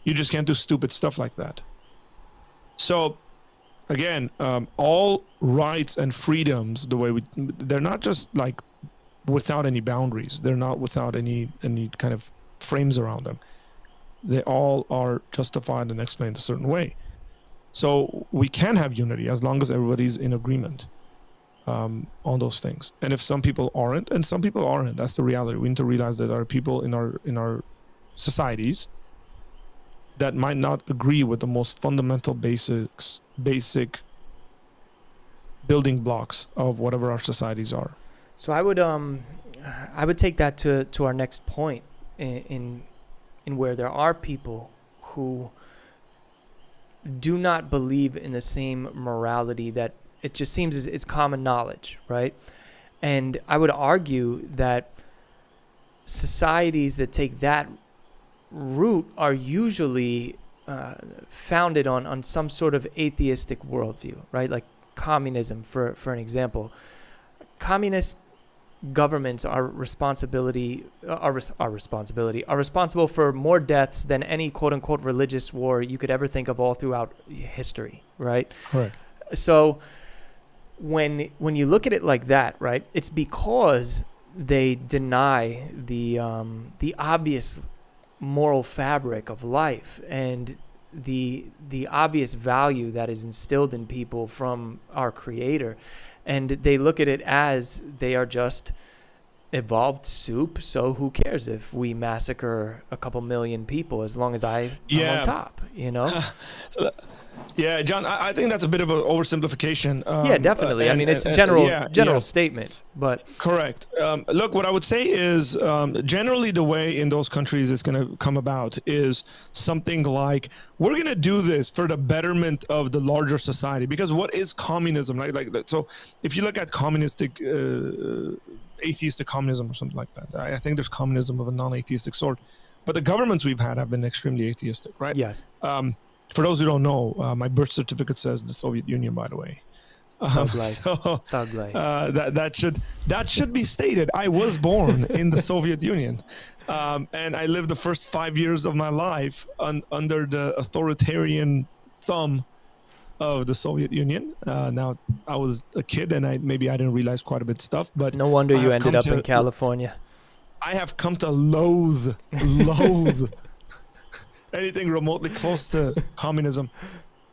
You just can't do stupid stuff like that. So, again, all rights and freedoms, they're not just like without any boundaries. They're not without any kind of frames around them. They all are justified and explained a certain way. So we can have unity as long as everybody's in agreement on those things. And if some people aren't, and some people aren't, that's the reality. We need to realize that there are people in our societies that might not agree with the most fundamental basic building blocks of whatever our societies are. So I would take that to our next point in where there are people who do not believe in the same morality that it just seems it's common knowledge, right? And I would argue that societies that take that route are usually founded on some sort of atheistic worldview, right? Like communism, for an example. Communist governments are responsible for more deaths than any quote unquote religious war you could ever think of all throughout history, right? Correct. So when you look at it like that, right, it's because they deny the obvious moral fabric of life and the obvious value that is instilled in people from our Creator. And they look at it as they are just evolved soup, so who cares if we massacre a couple million people as long as I'm on top, you know? Yeah, John, I think that's a bit of an oversimplification. Yeah, definitely. I mean, it's a general statement, but correct. Look, what I would say is generally the way in those countries it's going to come about is something like, we're going to do this for the betterment of the larger society. Because what is communism, right? Like, so if you look at communistic, atheistic communism or something like that, I think there's communism of a non-atheistic sort. But the governments we've had have been extremely atheistic, right? yes. For those who don't know, my birth certificate says the Soviet Union, by the way. Thug life. So Thug life. that should be stated. I was born in the Soviet Union, and I lived the first 5 years of my life under the authoritarian thumb of the Soviet Union. Now I was a kid, and maybe I didn't realize quite a bit of stuff. But no wonder you ended up in California. I have come to loathe anything remotely close to communism,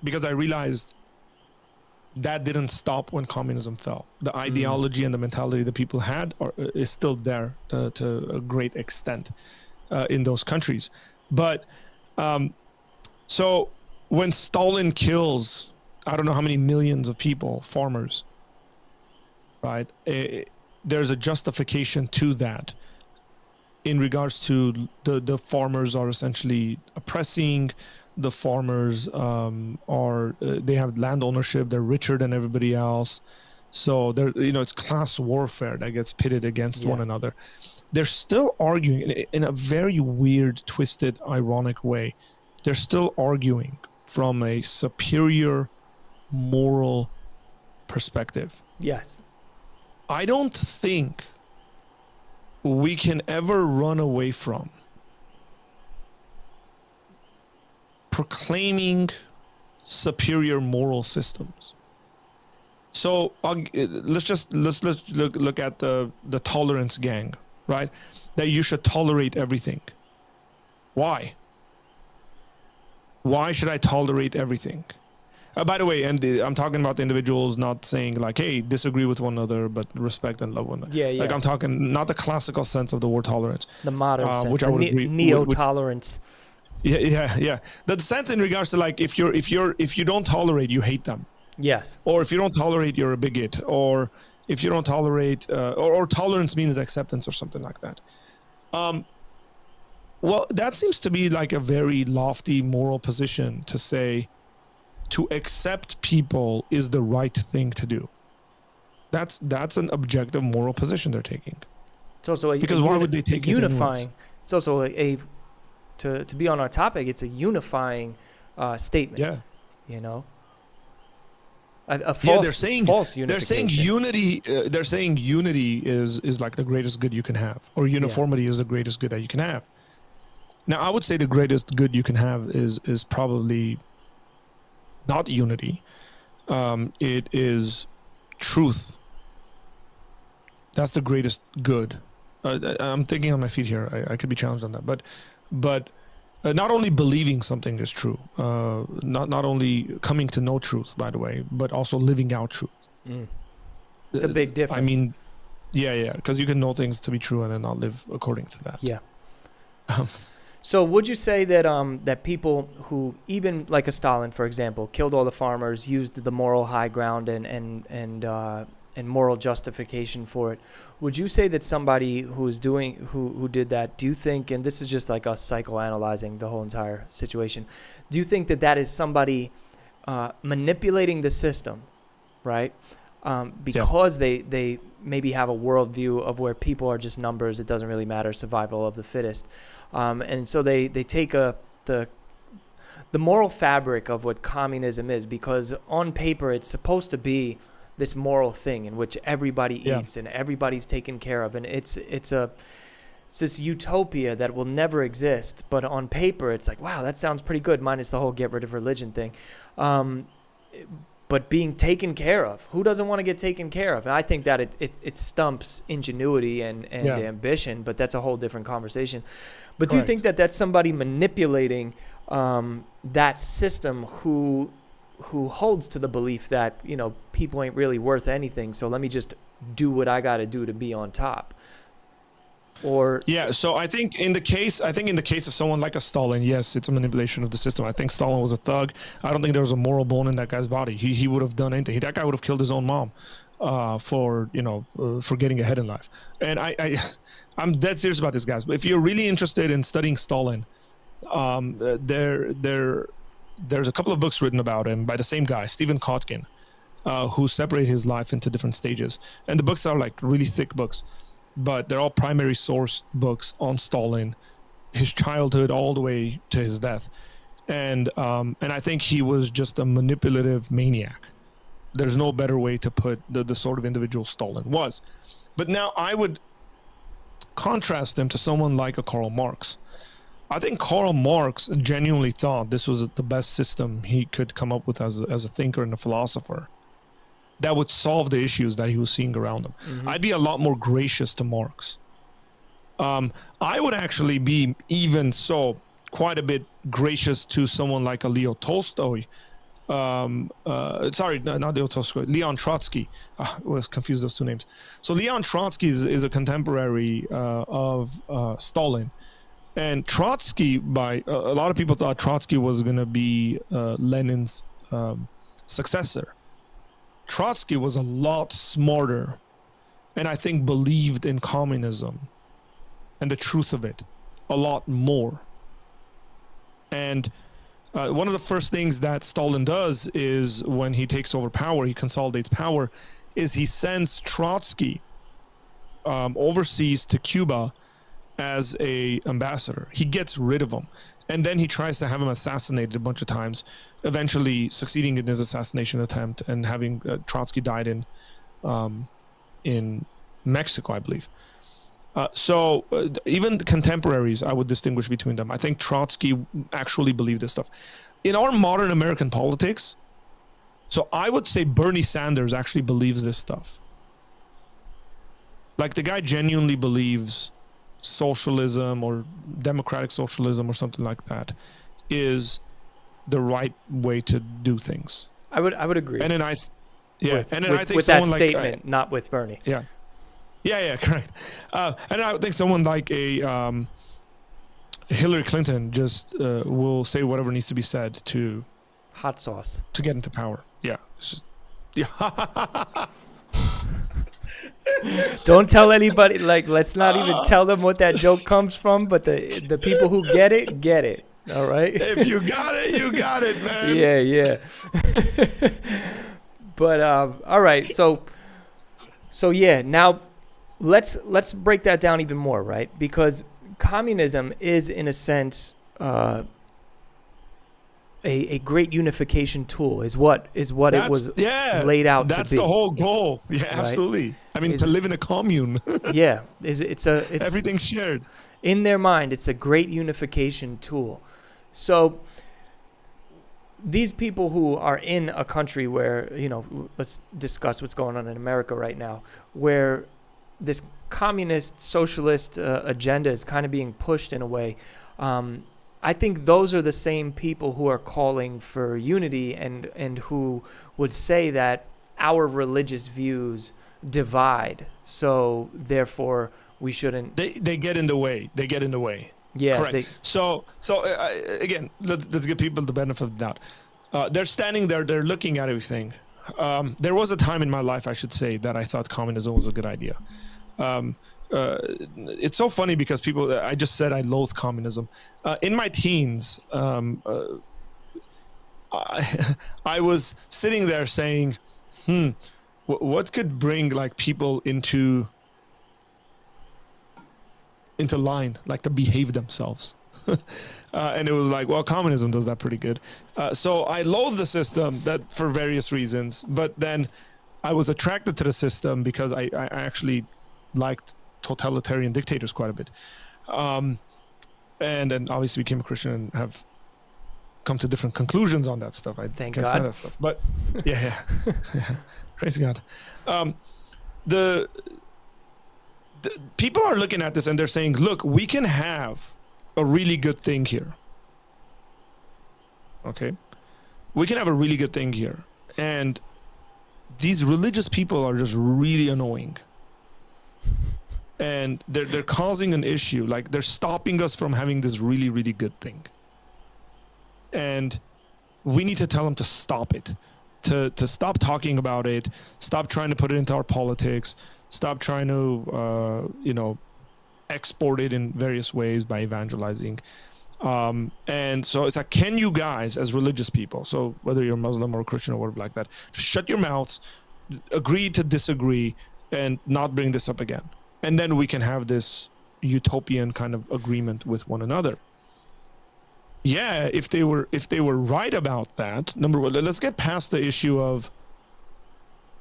because I realized that didn't stop when communism fell. The ideology and the mentality that people had is still there to a great extent in those countries. But so when Stalin kills, I don't know how many millions of people, farmers, right? There's a justification to that. In regards to the farmers are essentially oppressing, the farmers they have land ownership, they're richer than everybody else, so they're, it's class warfare that gets pitted against one another. They're still arguing in a very weird, twisted, ironic way. They're still arguing from a superior moral perspective. Yes. I don't think we can ever run away from proclaiming superior moral systems. So let's look at the tolerance gang, right? That you should tolerate everything. Why? Why should I tolerate everything? By the way, and I'm talking about the individuals, not saying like, hey, disagree with one another, but respect and love one another. Yeah. Like, I'm talking not the classical sense of the word tolerance. The modern sense, which I would agree. Neo-tolerance. Yeah. The sense in regards to, like, if you don't tolerate, you hate them. Yes. Or if you don't tolerate, you're a bigot. Or if you don't tolerate, or tolerance means acceptance or something like that. Well, that seems to be like a very lofty moral position to say. To accept people is the right thing to do. That's an objective moral position they're taking. It's also because why would they take unifying? It it's also to be on our topic. It's a unifying statement. Yeah. A false, they're saying false unification. They're saying unity is like the greatest good you can have, or uniformity is the greatest good that you can have. Now, I would say the greatest good you can have is probably not unity. It is truth. That's the greatest good. I'm thinking on my feet here. I could be challenged on that, but not only believing something is true, not only coming to know truth, by the way, but also living out truth. It's a big difference. I mean, yeah, because you can know things to be true and then not live according to that. Yeah. So would you say that that people who, even like a Stalin, for example, killed all the farmers, used the moral high ground and moral justification for it, would you say that somebody who did that, do you think, and this is just like us psychoanalyzing the whole entire situation, do you think that is somebody manipulating the system, right? Because they maybe have a worldview of where people are just numbers, it doesn't really matter, survival of the fittest. And so they take the moral fabric of what communism is, because on paper it's supposed to be this moral thing in which everybody eats and everybody's taken care of, and it's this utopia that will never exist. But on paper it's like, wow, that sounds pretty good, minus the whole get rid of religion thing. But being taken care of, who doesn't want to get taken care of? And I think that it stumps ingenuity and ambition, but that's a whole different conversation. But do you think that that's somebody manipulating that system who holds to the belief that, people ain't really worth anything, so let me just do what I got to do to be on top? Or Yeah, so I think in the case of someone like a Stalin, yes, it's a manipulation of the system. I think Stalin was a thug. I don't think there was a moral bone in that guy's body. He would have done anything. That guy would have killed his own mom, for for getting ahead in life. And I'm dead serious about this, guys. But if you're really interested in studying Stalin, there's a couple of books written about him by the same guy, Stephen Kotkin, who separate his life into different stages. And the books are like really thick books, but they're all primary source books on Stalin, his childhood all the way to his death. And I think he was just a manipulative maniac. There's no better way to put the sort of individual Stalin was. But now I would contrast him to someone like a Karl Marx. I think Karl Marx genuinely thought this was the best system he could come up with as a thinker and a philosopher that would solve the issues that he was seeing around him. Mm-hmm. I'd be a lot more gracious to Marx. I would actually be even so quite a bit gracious to someone like a Leo Tolstoy. Sorry, not Leo Tolstoy, Leon Trotsky. I was confused those two names. So Leon Trotsky is a contemporary of Stalin. And Trotsky, a lot of people thought Trotsky was going to be Lenin's successor. Trotsky was a lot smarter, and I think believed in communism and the truth of it a lot more. And one of the first things that Stalin does is when he takes over power, he consolidates power, is he sends Trotsky overseas to Cuba as a ambassador. He gets rid of him, and then he tries to have him assassinated a bunch of times, eventually succeeding in his assassination attempt and having Trotsky died in Mexico, I believe. So even the contemporaries, I would distinguish between them. I think Trotsky actually believed this stuff. In our modern American politics, so I would say Bernie Sanders actually believes this stuff. Like, the guy genuinely believes socialism or democratic socialism or something like that is the right way to do things. I would agree. And then I think with that statement, not with Bernie. Yeah, correct. And I think someone like a Hillary Clinton just will say whatever needs to be said to hot sauce to get into power. Yeah. Don't tell anybody. Like, let's not even tell them what that joke comes from. But the people who get it. All right. If you got it, you got it, man. Yeah. But all right. So yeah. Now, let's break that down even more, right? Because communism is, in a sense, a great unification tool. Is what it was laid out to be. That's the whole goal. Yeah, right? Absolutely. I mean, to live in a commune. Yeah, it's everything's shared. In their mind, it's a great unification tool. So these people who are in a country where, let's discuss what's going on in America right now, where this communist, socialist agenda is kind of being pushed in a way. I think those are the same people who are calling for unity and who would say that our religious views divide, so therefore we shouldn't. They get in the way. Yeah. Correct. So again, let's give people the benefit of the doubt. They're standing there. They're looking at everything. There was a time in my life, I should say, that I thought communism was a good idea. It's so funny because I just said I loathe communism. In my teens, I was sitting there saying, what could bring like people into line, like to behave themselves? And it was like, well, communism does that pretty good. So I loathe the system that for various reasons, but then I was attracted to the system because I actually liked totalitarian dictators quite a bit. And then obviously became a Christian and have come to different conclusions on that stuff. I Thank can't God. stand that stuff. But yeah. Praise God. The people are looking at this and they're saying, look, we can have a really good thing here. Okay? We can have a really good thing here. And these religious people are just really annoying. and they're causing an issue. Like they're stopping us from having this really, really good thing. And we need to tell them to stop it, to stop talking about it, stop trying to put it into our politics, stop trying to, export it in various ways by evangelizing. And so it's like, can you guys, as religious people, so whether you're Muslim or Christian or whatever like that, just shut your mouths, agree to disagree, and not bring this up again. And then we can have this utopian kind of agreement with one another. Yeah, if they were right about that, number one, let's get past the issue of,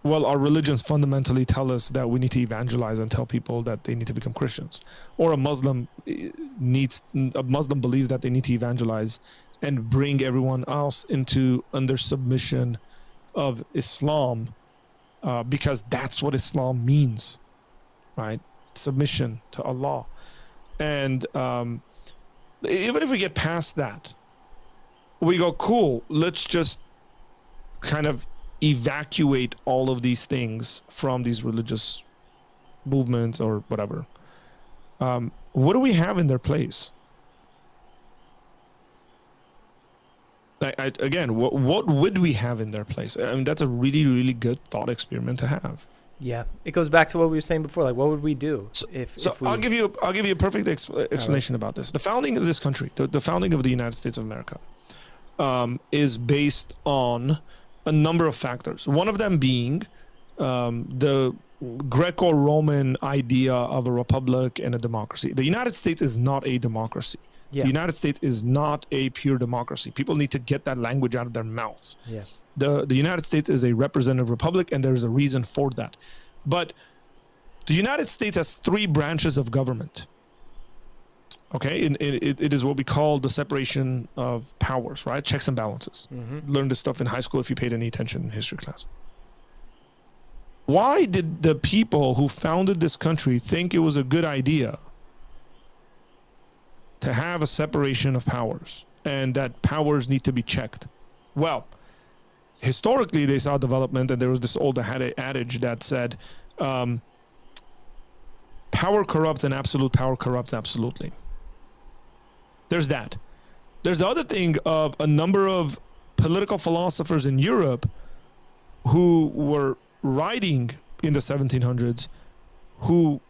well, our religions fundamentally tell us that we need to evangelize and tell people that they need to become Christians, or a Muslim believes that they need to evangelize and bring everyone else under submission of Islam, because that's what Islam means, right? Submission to Allah. And even if we get past that, we go, cool, let's just kind of evacuate all of these things from these religious movements or whatever. What do we have in their place? Again, what would we have in their place? I mean, that's a really, really good thought experiment to have. Yeah, it goes back to what we were saying before. Like, what would we do if we... I'll give you a perfect explanation about this. The founding of this country, the founding of the United States of America, is based on a number of factors. One of them being the Greco-Roman idea of a republic and a democracy. The United States is not a democracy. Yeah. The United States is not a pure democracy. People need to get that language out of their mouths. Yes. The United States is a representative republic, and there's a reason for that. But the United States has 3 branches of government. Okay, it is what we call the separation of powers, right? Checks and balances. Mm-hmm. Learned this stuff in high school if you paid any attention in history class. Why did the people who founded this country think it was a good idea to have a separation of powers and that powers need to be checked? Well, historically, they saw development, and there was this old adage that said, power corrupts and absolute power corrupts absolutely. There's that. There's the other thing of a number of political philosophers in Europe who were writing in the 1700s who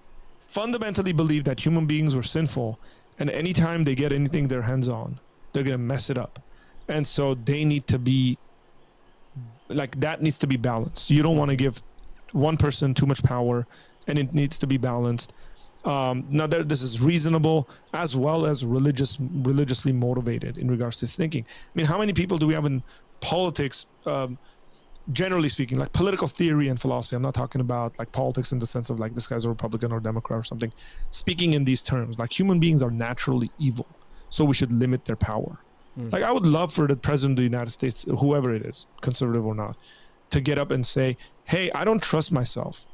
fundamentally believed that human beings were sinful, and anytime they get anything their hands on, they're going to mess it up. And so they need to be, like, that needs to be balanced. You don't want to give one person too much power, and it needs to be balanced. Now, this is reasonable as well as religiously motivated in regards to thinking. I mean, how many people do we have in politics, generally speaking, like political theory and philosophy? I'm not talking about like politics in the sense of like this guy's a Republican or Democrat or something. Speaking in these terms, like human beings are naturally evil, so we should limit their power. Like, I would love for the president of the United States, whoever it is, conservative or not, to get up and say, hey, I don't trust myself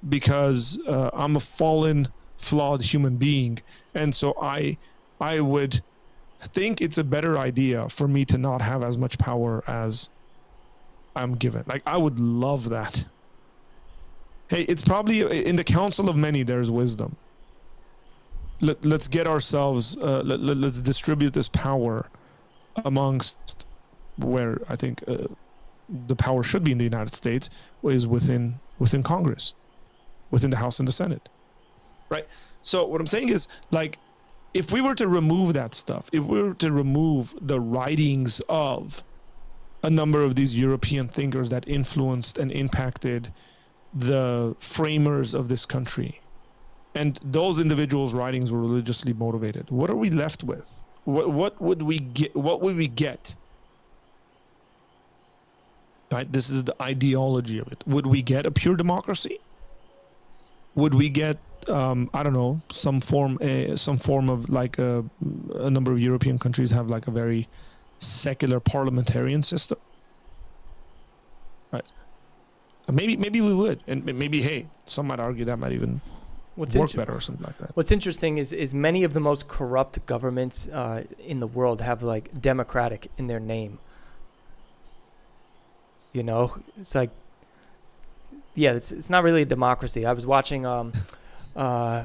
because I'm a fallen, flawed human being. And so I would think it's a better idea for me to not have as much power as I'm given. Like, I would love that. Hey, it's probably in the council of many, there's wisdom. Let's get ourselves, let's distribute this power amongst where I think the power should be in the United States is within Congress, within the House and the Senate, right? So what I'm saying is, like, if we were to remove that stuff, if we were to remove the writings of a number of these European thinkers that influenced and impacted the framers of this country, and those individuals' writings were religiously motivated, what are we left with? What would we get? What would we get? Right? This is the ideology of it. Would we get a pure democracy? Would we get, I don't know, some form of like a number of European countries have like a very secular parliamentarian system? Right? Maybe we would, and maybe, hey, some might argue that might even work better or something like that. What's interesting is many of the most corrupt governments in the world have like democratic in their name. You know, it's like, yeah, it's not really a democracy. I was watching uh,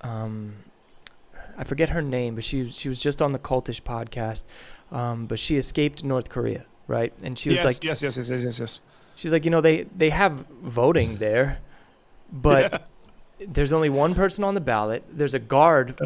I forget her name, but she was just on the Cultish podcast. But she escaped North Korea, right? And she was like, yes. she's like, they have voting there, but there's only one person on the ballot. There's a guard.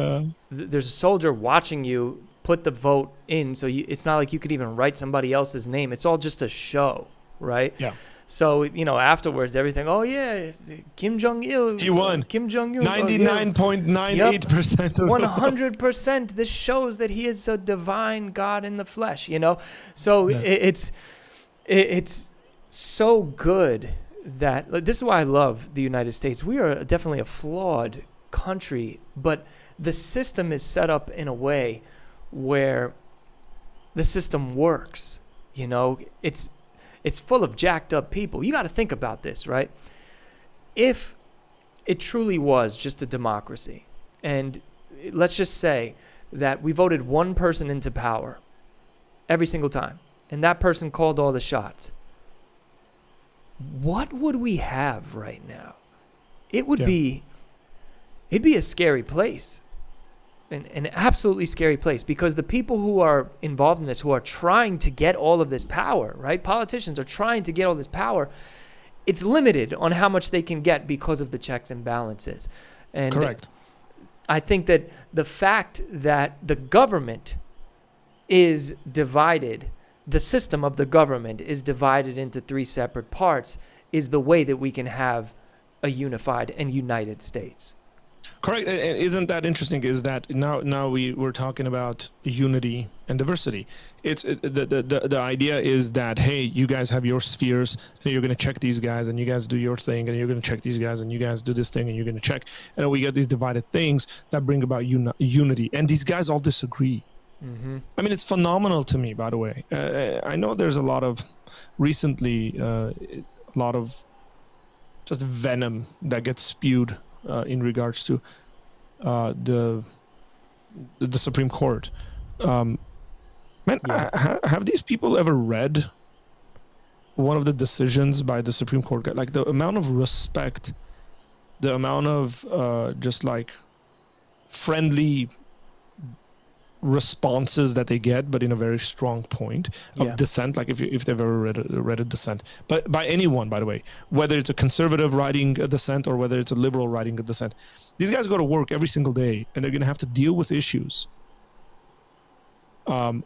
There's a soldier watching you put the vote in. So it's not like you could even write somebody else's name. It's all just a show, right? Yeah. So, afterwards, everything, oh, yeah, Kim Jong-il. He won. Kim Jong-un. 99.98% of 100%. This shows that he is a divine God in the flesh, So it's so good that, this is why I love the United States. We are definitely a flawed country, but the system is set up in a way where the system works. It's full of jacked up people. You got to think about this, right? If it truly was just a democracy, and let's just say that we voted one person into power every single time, and that person called all the shots, what would we have right now? It'd be a scary place. An absolutely scary place, because the people who are involved in this, who are trying to get all of this power, right? Politicians are trying to get all this power. It's limited on how much they can get because of the checks and balances. And correct. I think that the fact that the government is divided, the system of the government is divided into three separate parts, is the way that we can have a unified and united states. Correct. And isn't that interesting? Is that now we're talking about unity and diversity. It's the idea is that, hey, you guys have your spheres, and you're going to check these guys, and you guys do your thing, and you're going to check these guys, and you guys do this thing, and you're going to check, and we get these divided things that bring about unity. And these guys all disagree. Mm-hmm. I mean, it's phenomenal to me, by the way. I know there's a lot of just venom that gets spewed in regards to the Supreme Court. Have these people ever read one of the decisions by the Supreme Court? Like, the amount of respect, the amount of just like friendly responses that they get, but in a very strong point of dissent, like if they've ever read a dissent, but by anyone, by the way, whether it's a conservative writing a dissent or whether it's a liberal writing a dissent, these guys go to work every single day, and they're going to have to deal with issues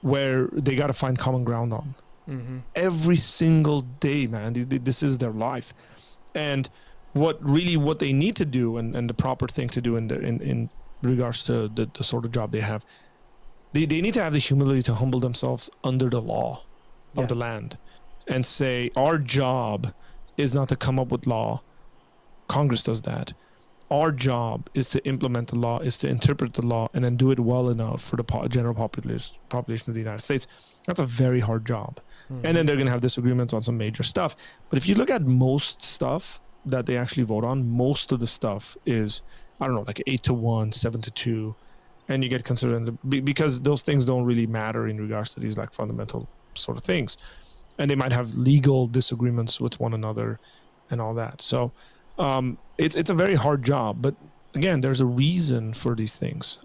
where they got to find common ground on. Mm-hmm. Every single day, man. This is their life, and what they need to do, and the proper thing to do in regards to the sort of job they have. They need to have the humility to humble themselves under the law of the land and say, our job is not to come up with law. Congress does that. Our job is to implement the law, is to interpret the law, and then do it well enough for the general population of the United States. That's a very hard job. Mm-hmm. And then they're going to have disagreements on some major stuff. But if you look at most stuff that they actually vote on, most of the stuff is, I don't know, like 8-1, 7-2. And you get considered, because those things don't really matter in regards to these like fundamental sort of things, and they might have legal disagreements with one another and all that. So it's a very hard job, but again, there's a reason for these things.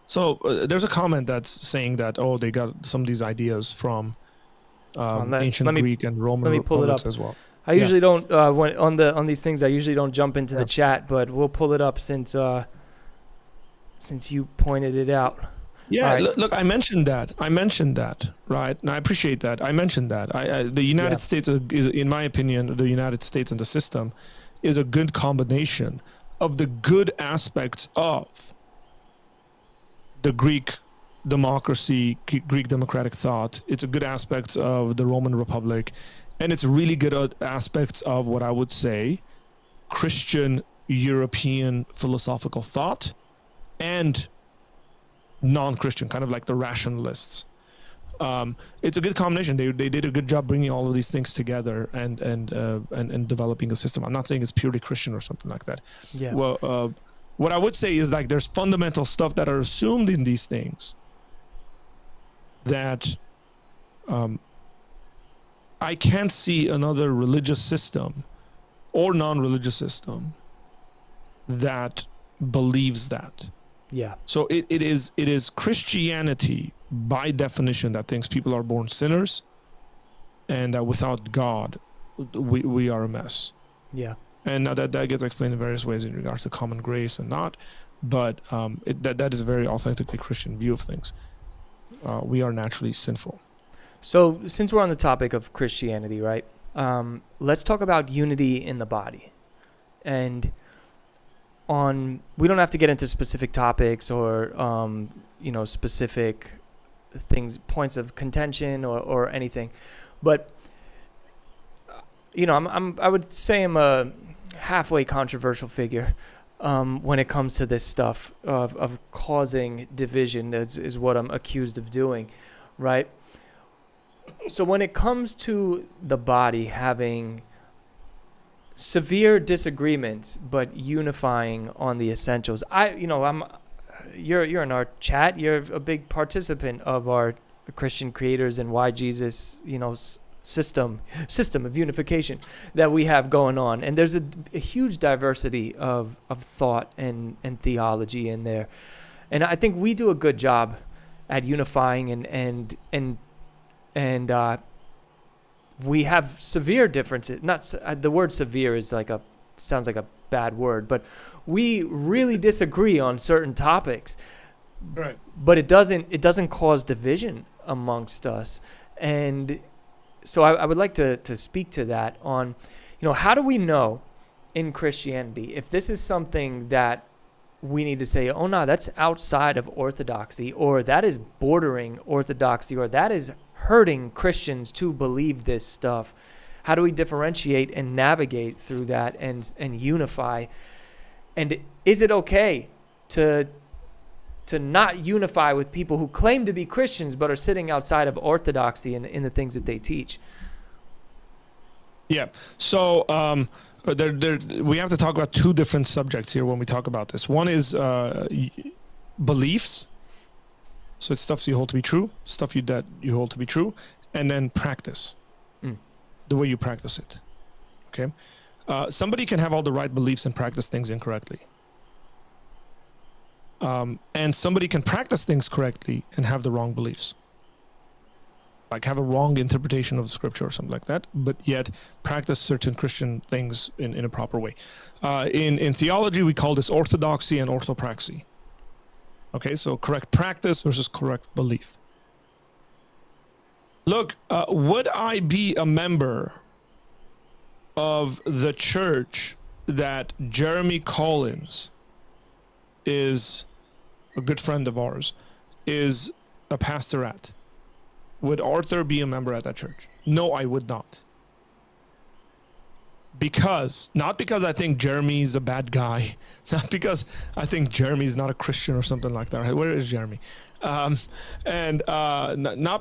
So there's a comment that's saying that, they got some of these ideas from ancient Greek and Roman republics as well. I usually don't on these things. I usually don't jump into the chat, but we'll pull it up since you pointed it out. Yeah, right. Look, I mentioned that, right? And I appreciate that. I mentioned that. The United States is, in my opinion, the United States and the system is a good combination of the good aspects of the Greek democracy, Greek democratic thought. It's a good aspects of the Roman Republic, and it's really good aspects of what I would say Christian European philosophical thought, and non-Christian, kind of like the rationalists. It's a good combination. They did a good job bringing all of these things together and developing a system. I'm not saying it's purely Christian or something like that. Yeah. Well, what I would say is, like, there's fundamental stuff that are assumed in these things that I can't see another religious system or non-religious system that believes that. Yeah. So it is Christianity by definition that thinks people are born sinners, and that without God, we are a mess. Yeah. And now that gets explained in various ways in regards to common grace and not, but that is a very authentically Christian view of things. We are naturally sinful. So since we're on the topic of Christianity, right? Let's talk about unity in the body. And we don't have to get into specific topics or specific things, points of contention or anything, but I would say I'm a halfway controversial figure when it comes to this stuff of causing division is what I'm accused of doing, right? So when it comes to the body having severe disagreements but unifying on the essentials, you're in our chat, you're a big participant of our Christian creators and why Jesus, system of unification that we have going on, and there's a huge diversity of thought and theology in there, and I think we do a good job at unifying and we have severe differences. Not the word severe is sounds like a bad word, but we really disagree on certain topics, right? But it doesn't cause division amongst us. And so I would like to speak to that on, how do we know in Christianity if this is something that we need to say, oh no, that's outside of orthodoxy, or that is bordering orthodoxy, or that is hurting Christians to believe this stuff? How do we differentiate and navigate through that and unify? And is it okay to not unify with people who claim to be Christians but are sitting outside of orthodoxy in the things that they teach? Yeah. So we have to talk about two different subjects here when we talk about this. One is beliefs. So it's stuff you hold to be true, stuff that you hold to be true, and then practice, the way you practice it. Okay. Somebody can have all the right beliefs and practice things incorrectly. And somebody can practice things correctly and have the wrong beliefs. Like have a wrong interpretation of the scripture or something like that, but yet practice certain Christian things in a proper way. In theology, we call this orthodoxy and orthopraxy. Okay, so correct practice versus correct belief. Look, would I be a member of the church that Jeremy Collins is a good friend of ours, is a pastor at? Would Artur be a member at that church? No, I would not. Not because I think Jeremy's a bad guy, not because I think Jeremy's not a Christian or something like that. Where is Jeremy? Not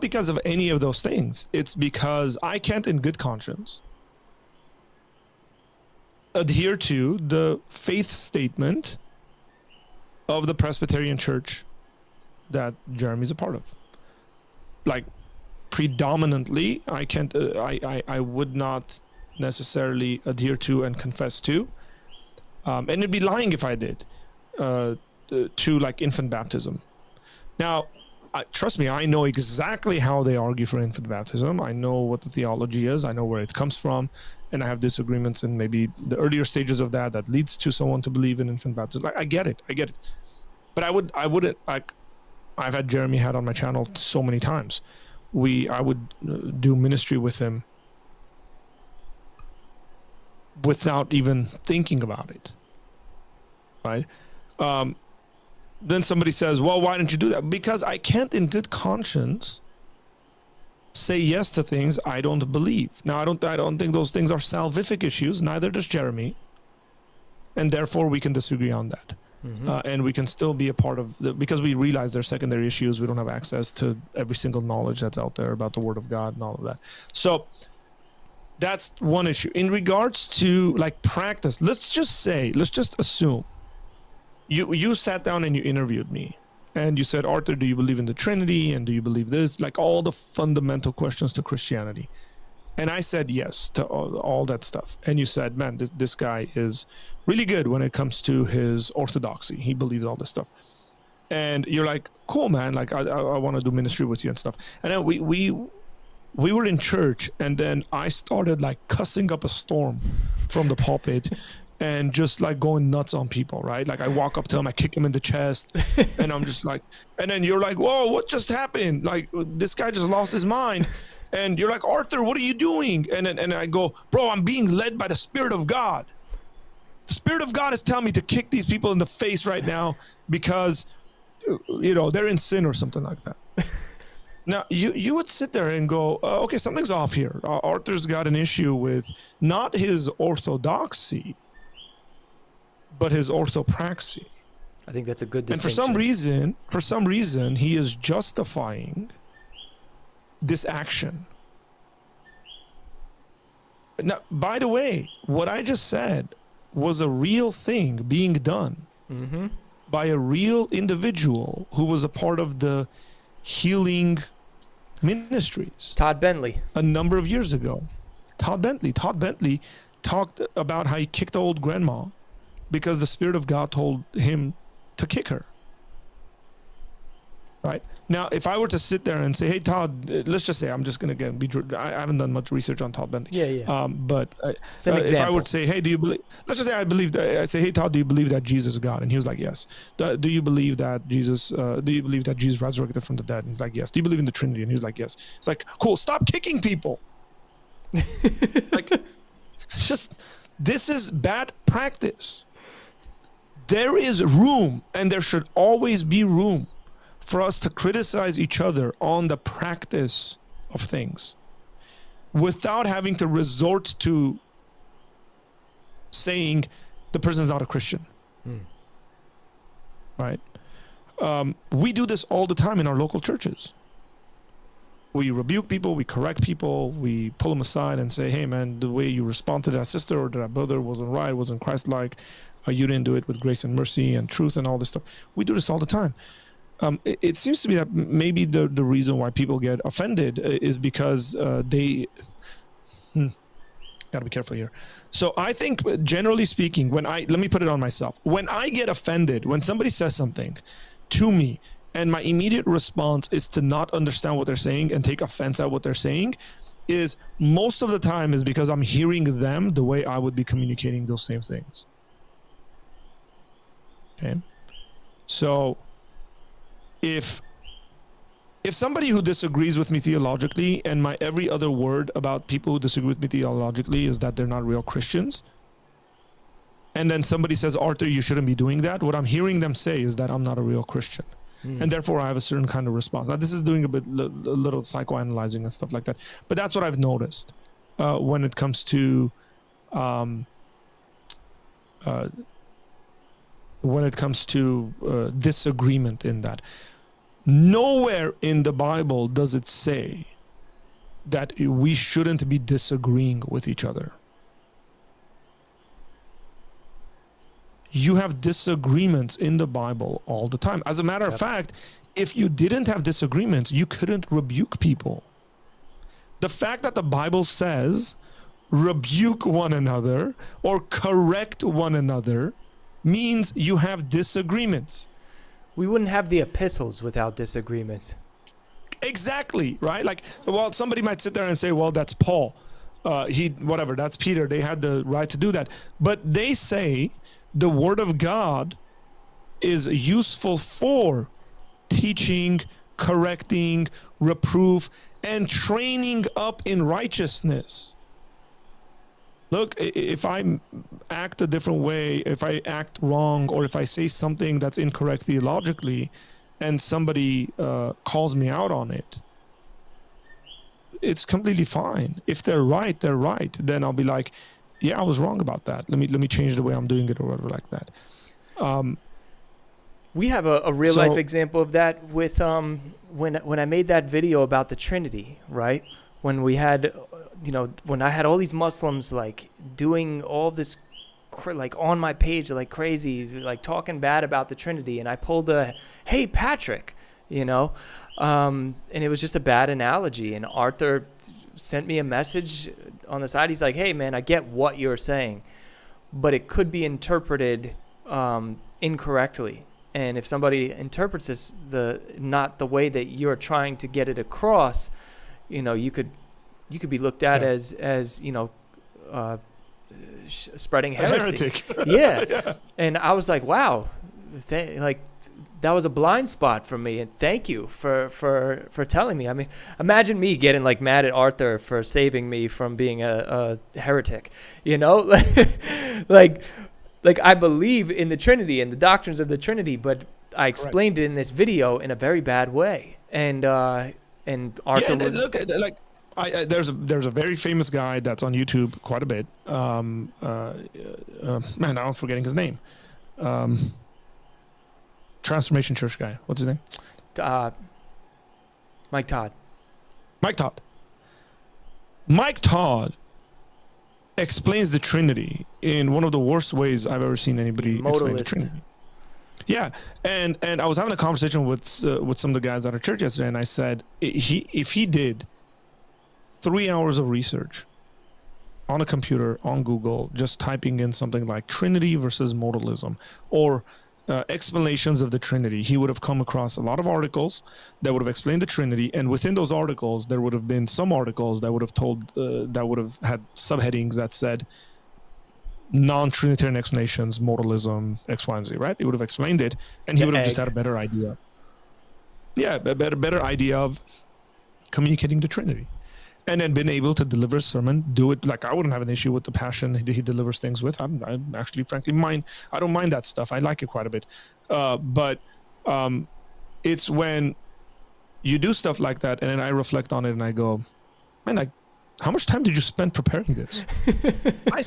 because of any of those things. It's because I can't in good conscience adhere to the faith statement of the Presbyterian Church that Jeremy's a part of. Like, predominantly, I can't. I would not necessarily adhere to and confess to, and it'd be lying if I did, to like infant baptism. Now, trust me, I know exactly how they argue for infant baptism. I know what the theology is. I know where it comes from, and I have disagreements in maybe the earlier stages of that leads to someone to believe in infant baptism. I get it. But I wouldn't like. I've had Jeremy had on my channel so many times. I would do ministry with him without even thinking about it, right? Then somebody says, well, why don't you do that? Because I can't in good conscience say yes to things I don't believe. Now, I don't think those things are salvific issues, neither does Jeremy, and therefore we can disagree on that. And we can still be a part of because we realize there's secondary issues. We don't have access to every single knowledge that's out there about the Word of God and all of that. So that's one issue. In regards to like practice, let's just assume you sat down and you interviewed me and you said, Artur, do you believe in the Trinity? And do you believe this? Like all the fundamental questions to Christianity. And I said yes to all that stuff. And you said, man, this guy is really good when it comes to his orthodoxy. He believes all this stuff. And you're like, cool, man. Like, I want to do ministry with you and stuff. And then we were in church, and then I started like cussing up a storm from the pulpit and just like going nuts on people, right? Like I walk up to him, I kick him in the chest, and I'm just like, and then you're like, whoa, what just happened? Like, this guy just lost his mind. And you're like, Artur, what are you doing? And I go, bro, I'm being led by the Spirit of God. The Spirit of God is telling me to kick these people in the face right now because, you know, they're in sin or something like that. Now, you would sit there and go, okay, something's off here. Artur's got an issue with not his orthodoxy, but his orthopraxy. I think that's a good And distinction. for some reason, he is justifying this action. Now, by the way, what I just said was a real thing being done by a real individual who was a part of the healing ministries. Todd Bentley. A number of years ago. Todd Bentley talked about how he kicked old grandma because the Spirit of God told him to kick her. Right? Now, if I were to sit there and say, hey, Todd, let's just say, I'm just going to I haven't done much research on Todd Bentley. Yeah. But If I would say, hey, do you believe, let's just say I say, hey, Todd, do you believe that Jesus is God? And he was like, yes. Do you believe that Jesus resurrected from the dead? And he's like, yes. Do you believe in the Trinity? And he was like, yes. It's like, cool, stop kicking people. Like, just, this is bad practice. There is room, and there should always be room for us to criticize each other on the practice of things without having to resort to saying the person's not a Christian. Right? We do this all the time in our local churches. We rebuke people, we correct people, we pull them aside and say, hey man, the way you respond to that sister or that brother wasn't right, wasn't Christ-like. You didn't do it with grace and mercy and truth and all this stuff. We do this all the time. It seems to be that maybe the reason why people get offended is because they gotta be careful here. So I think, generally speaking, let me put it on myself. When I get offended, when somebody says something to me and my immediate response is to not understand what they're saying and take offense at what they're saying, is most of the time is because I'm hearing them the way I would be communicating those same things. Okay? So if somebody who disagrees with me theologically, and my every other word about people who disagree with me theologically is that they're not real Christians, and then somebody says, Artur, you shouldn't be doing that, what I'm hearing them say is that I'm not a real Christian. And therefore I have a certain kind of response. Now this is doing a little psychoanalyzing and stuff like that, but that's what I've noticed when it comes to disagreement in that. Nowhere in the Bible does it say that we shouldn't be disagreeing with each other. You have disagreements in the Bible all the time. As a matter of fact, if you didn't have disagreements, you couldn't rebuke people. The fact that the Bible says rebuke one another or correct one another means you have disagreements. We wouldn't have the epistles without disagreements. Exactly, right? Like, well, somebody might sit there and say, well, that's Paul. That's Peter. They had the right to do that. But they say the Word of God is useful for teaching, correcting, reproof, and training up in righteousness. Look, if I act a different way, if I act wrong, or if I say something that's incorrect theologically, and somebody calls me out on it, it's completely fine. If they're right, they're right. Then I'll be like, yeah, I was wrong about that. Let me change the way I'm doing it, or whatever like that. We have a real life example of that with when I made that video about the Trinity, right? When we had, when I had all these Muslims like doing all this, like on my page like crazy, like talking bad about the Trinity, and I pulled a, hey Patrick, and it was just a bad analogy. And Artur sent me a message on the side. He's like, hey man, I get what you're saying, but it could be interpreted incorrectly. And if somebody interprets this not the way that you're trying to get it across, you could be looked at as spreading heresy. A heretic. Yeah. Yeah. And I was like, wow, that was a blind spot for me, and thank you for telling me. I mean, imagine me getting like mad at Artur for saving me from being a heretic, like I believe in the Trinity and the doctrines of the Trinity, but I explained it in this video in a very bad way, and Artur look, like there's a very famous guy that's on YouTube quite a bit. Man, now I'm forgetting his name. Transformation Church guy. What's his name? Mike Todd. Mike Todd explains the Trinity in one of the worst ways I've ever seen anybody explain the Trinity. Yeah, and I was having a conversation with some of the guys at our church yesterday, and I said if he did 3 hours of research on a computer on Google, just typing in something like Trinity versus modalism or explanations of the Trinity, he would have come across a lot of articles that would have explained the Trinity, and within those articles there would have been some articles that would have that would have had subheadings that said non-Trinitarian explanations, modalism, X, Y, and Z, right? He would have explained it, and he would have just had a better idea. Yeah, a better idea of communicating the Trinity. And then been able to deliver a sermon, do it like I wouldn't have an issue with the passion he delivers things with. I'm actually, frankly, I don't mind that stuff. I like it quite a bit. But it's when you do stuff like that, and then I reflect on it and I go, man, like, how much time did you spend preparing this? I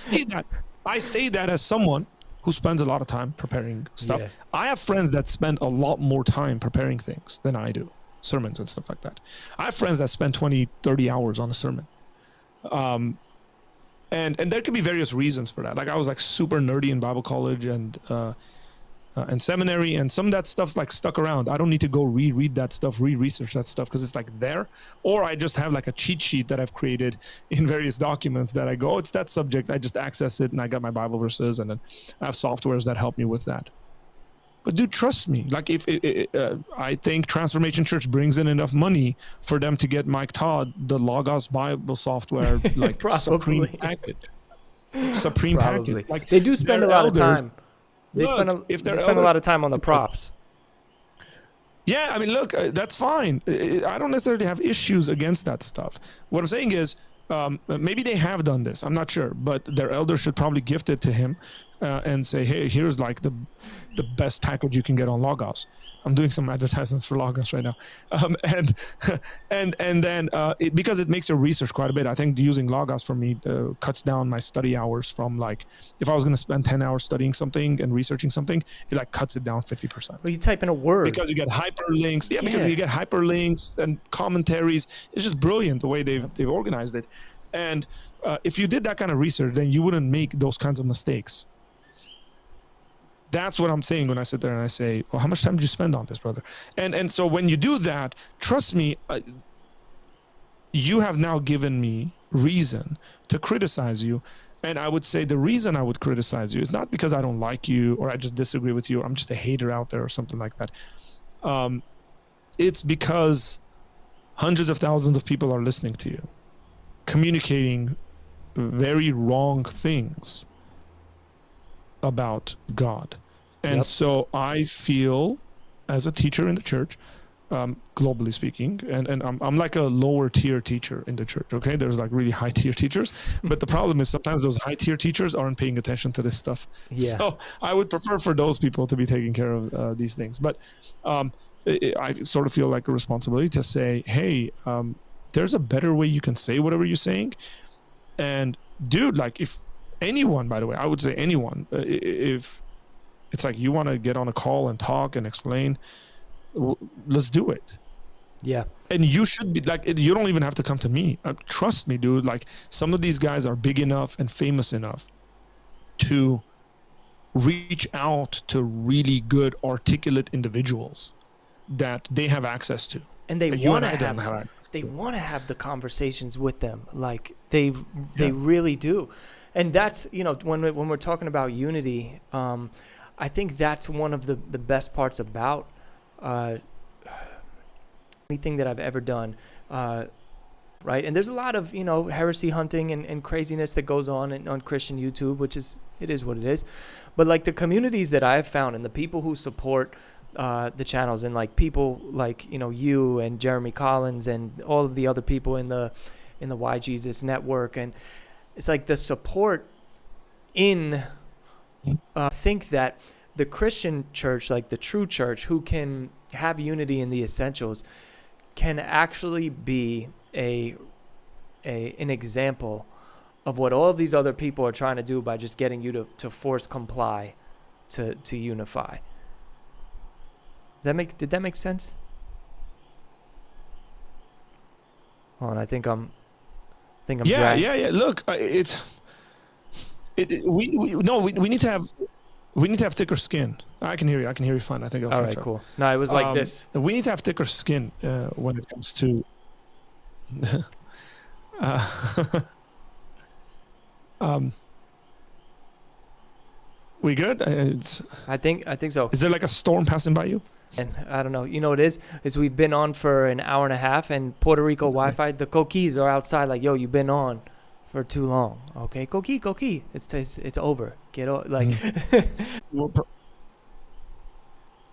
say that as someone who spends a lot of time preparing stuff. Yeah. I have friends that spend a lot more time preparing things than I do. Sermons and stuff like that. I have friends that spend 20, 30 hours on a sermon. And there could be various reasons for that. Like I was like super nerdy in Bible college and seminary, and some of that stuff's like stuck around. I don't need to go read that stuff, research that stuff because it's like there. Or I just have like a cheat sheet that I've created in various documents that I go, oh, it's that subject. I just access it and I got my Bible verses, and then I have softwares that help me with that. But dude, trust me. Like I think Transformation Church brings in enough money for them to get Mike Todd the Logos Bible software like supreme package. Supreme package. Like they do spend a lot of time. They spend a lot of time on the props. Yeah, I mean, look, that's fine. I don't necessarily have issues against that stuff. What I'm saying is, maybe they have done this. I'm not sure, but their elders should probably gift it to him and say, hey, here's like the best package you can get on Logos. I'm doing some advertisements for Logos right now. And then because it makes your research quite a bit. I think using Logos for me cuts down my study hours from like, if I was going to spend 10 hours studying something and researching something, it like cuts it down 50%. Well, you type in a word. Because you get hyperlinks. Yeah, because you get hyperlinks and commentaries. It's just brilliant the way they've organized it. And if you did that kind of research, then you wouldn't make those kinds of mistakes. That's what I'm saying when I sit there and I say, well, how much time did you spend on this, brother? And so when you do that, trust me, you have now given me reason to criticize you. And I would say the reason I would criticize you is not because I don't like you or I just disagree with you. Or I'm just a hater out there or something like that. It's because hundreds of thousands of people are listening to you, communicating very wrong things about God. And so I feel as a teacher in the church, globally speaking, and I'm like a lower tier teacher in the church, okay? There's like really high tier teachers, but the problem is sometimes those high tier teachers aren't paying attention to this stuff. Yeah. So I would prefer for those people to be taking care of these things. But I sort of feel like a responsibility to say, hey, there's a better way you can say whatever you're saying. And dude, like if anyone, by the way, I would say anyone, if it's like you want to get on a call and talk and explain, let's do it. Yeah. And you should be like, you don't even have to come to me. Trust me, dude. Like some of these guys are big enough and famous enough to reach out to really good, articulate individuals that they have access to. And they that you want and to I don't have, access they to. want to have the conversations with them. Like they Yeah. really do. And that's, you know, when we're talking about unity, I think that's one of the best parts about anything that I've ever done. Right. And there's a lot of, you know, heresy hunting and craziness that goes on Christian YouTube, which is what it is. But like the communities that I've found and the people who support the channels, and like people like, you know, you and Jeremy Collins and all of the other people in the Why Jesus network, and it's like the support in think that the Christian church, like the true church who can have unity in the essentials, can actually be an example of what all of these other people are trying to do by just getting you to force comply to unify. Did that make sense? Oh, and I think I'm Yeah, dragged. Look, we need to have thicker skin. I can hear you fine. I think I'll All catch right, up. cool. No, it was like this. We need to have thicker skin when it comes to. We good? I think so. Is there like a storm passing by you? And I don't know. You know what it is we've been on for an hour and a half, and Puerto Rico Wi-Fi, the coquis are outside like, yo, you've been on for too long. Okay, coqui. It's over. Get like.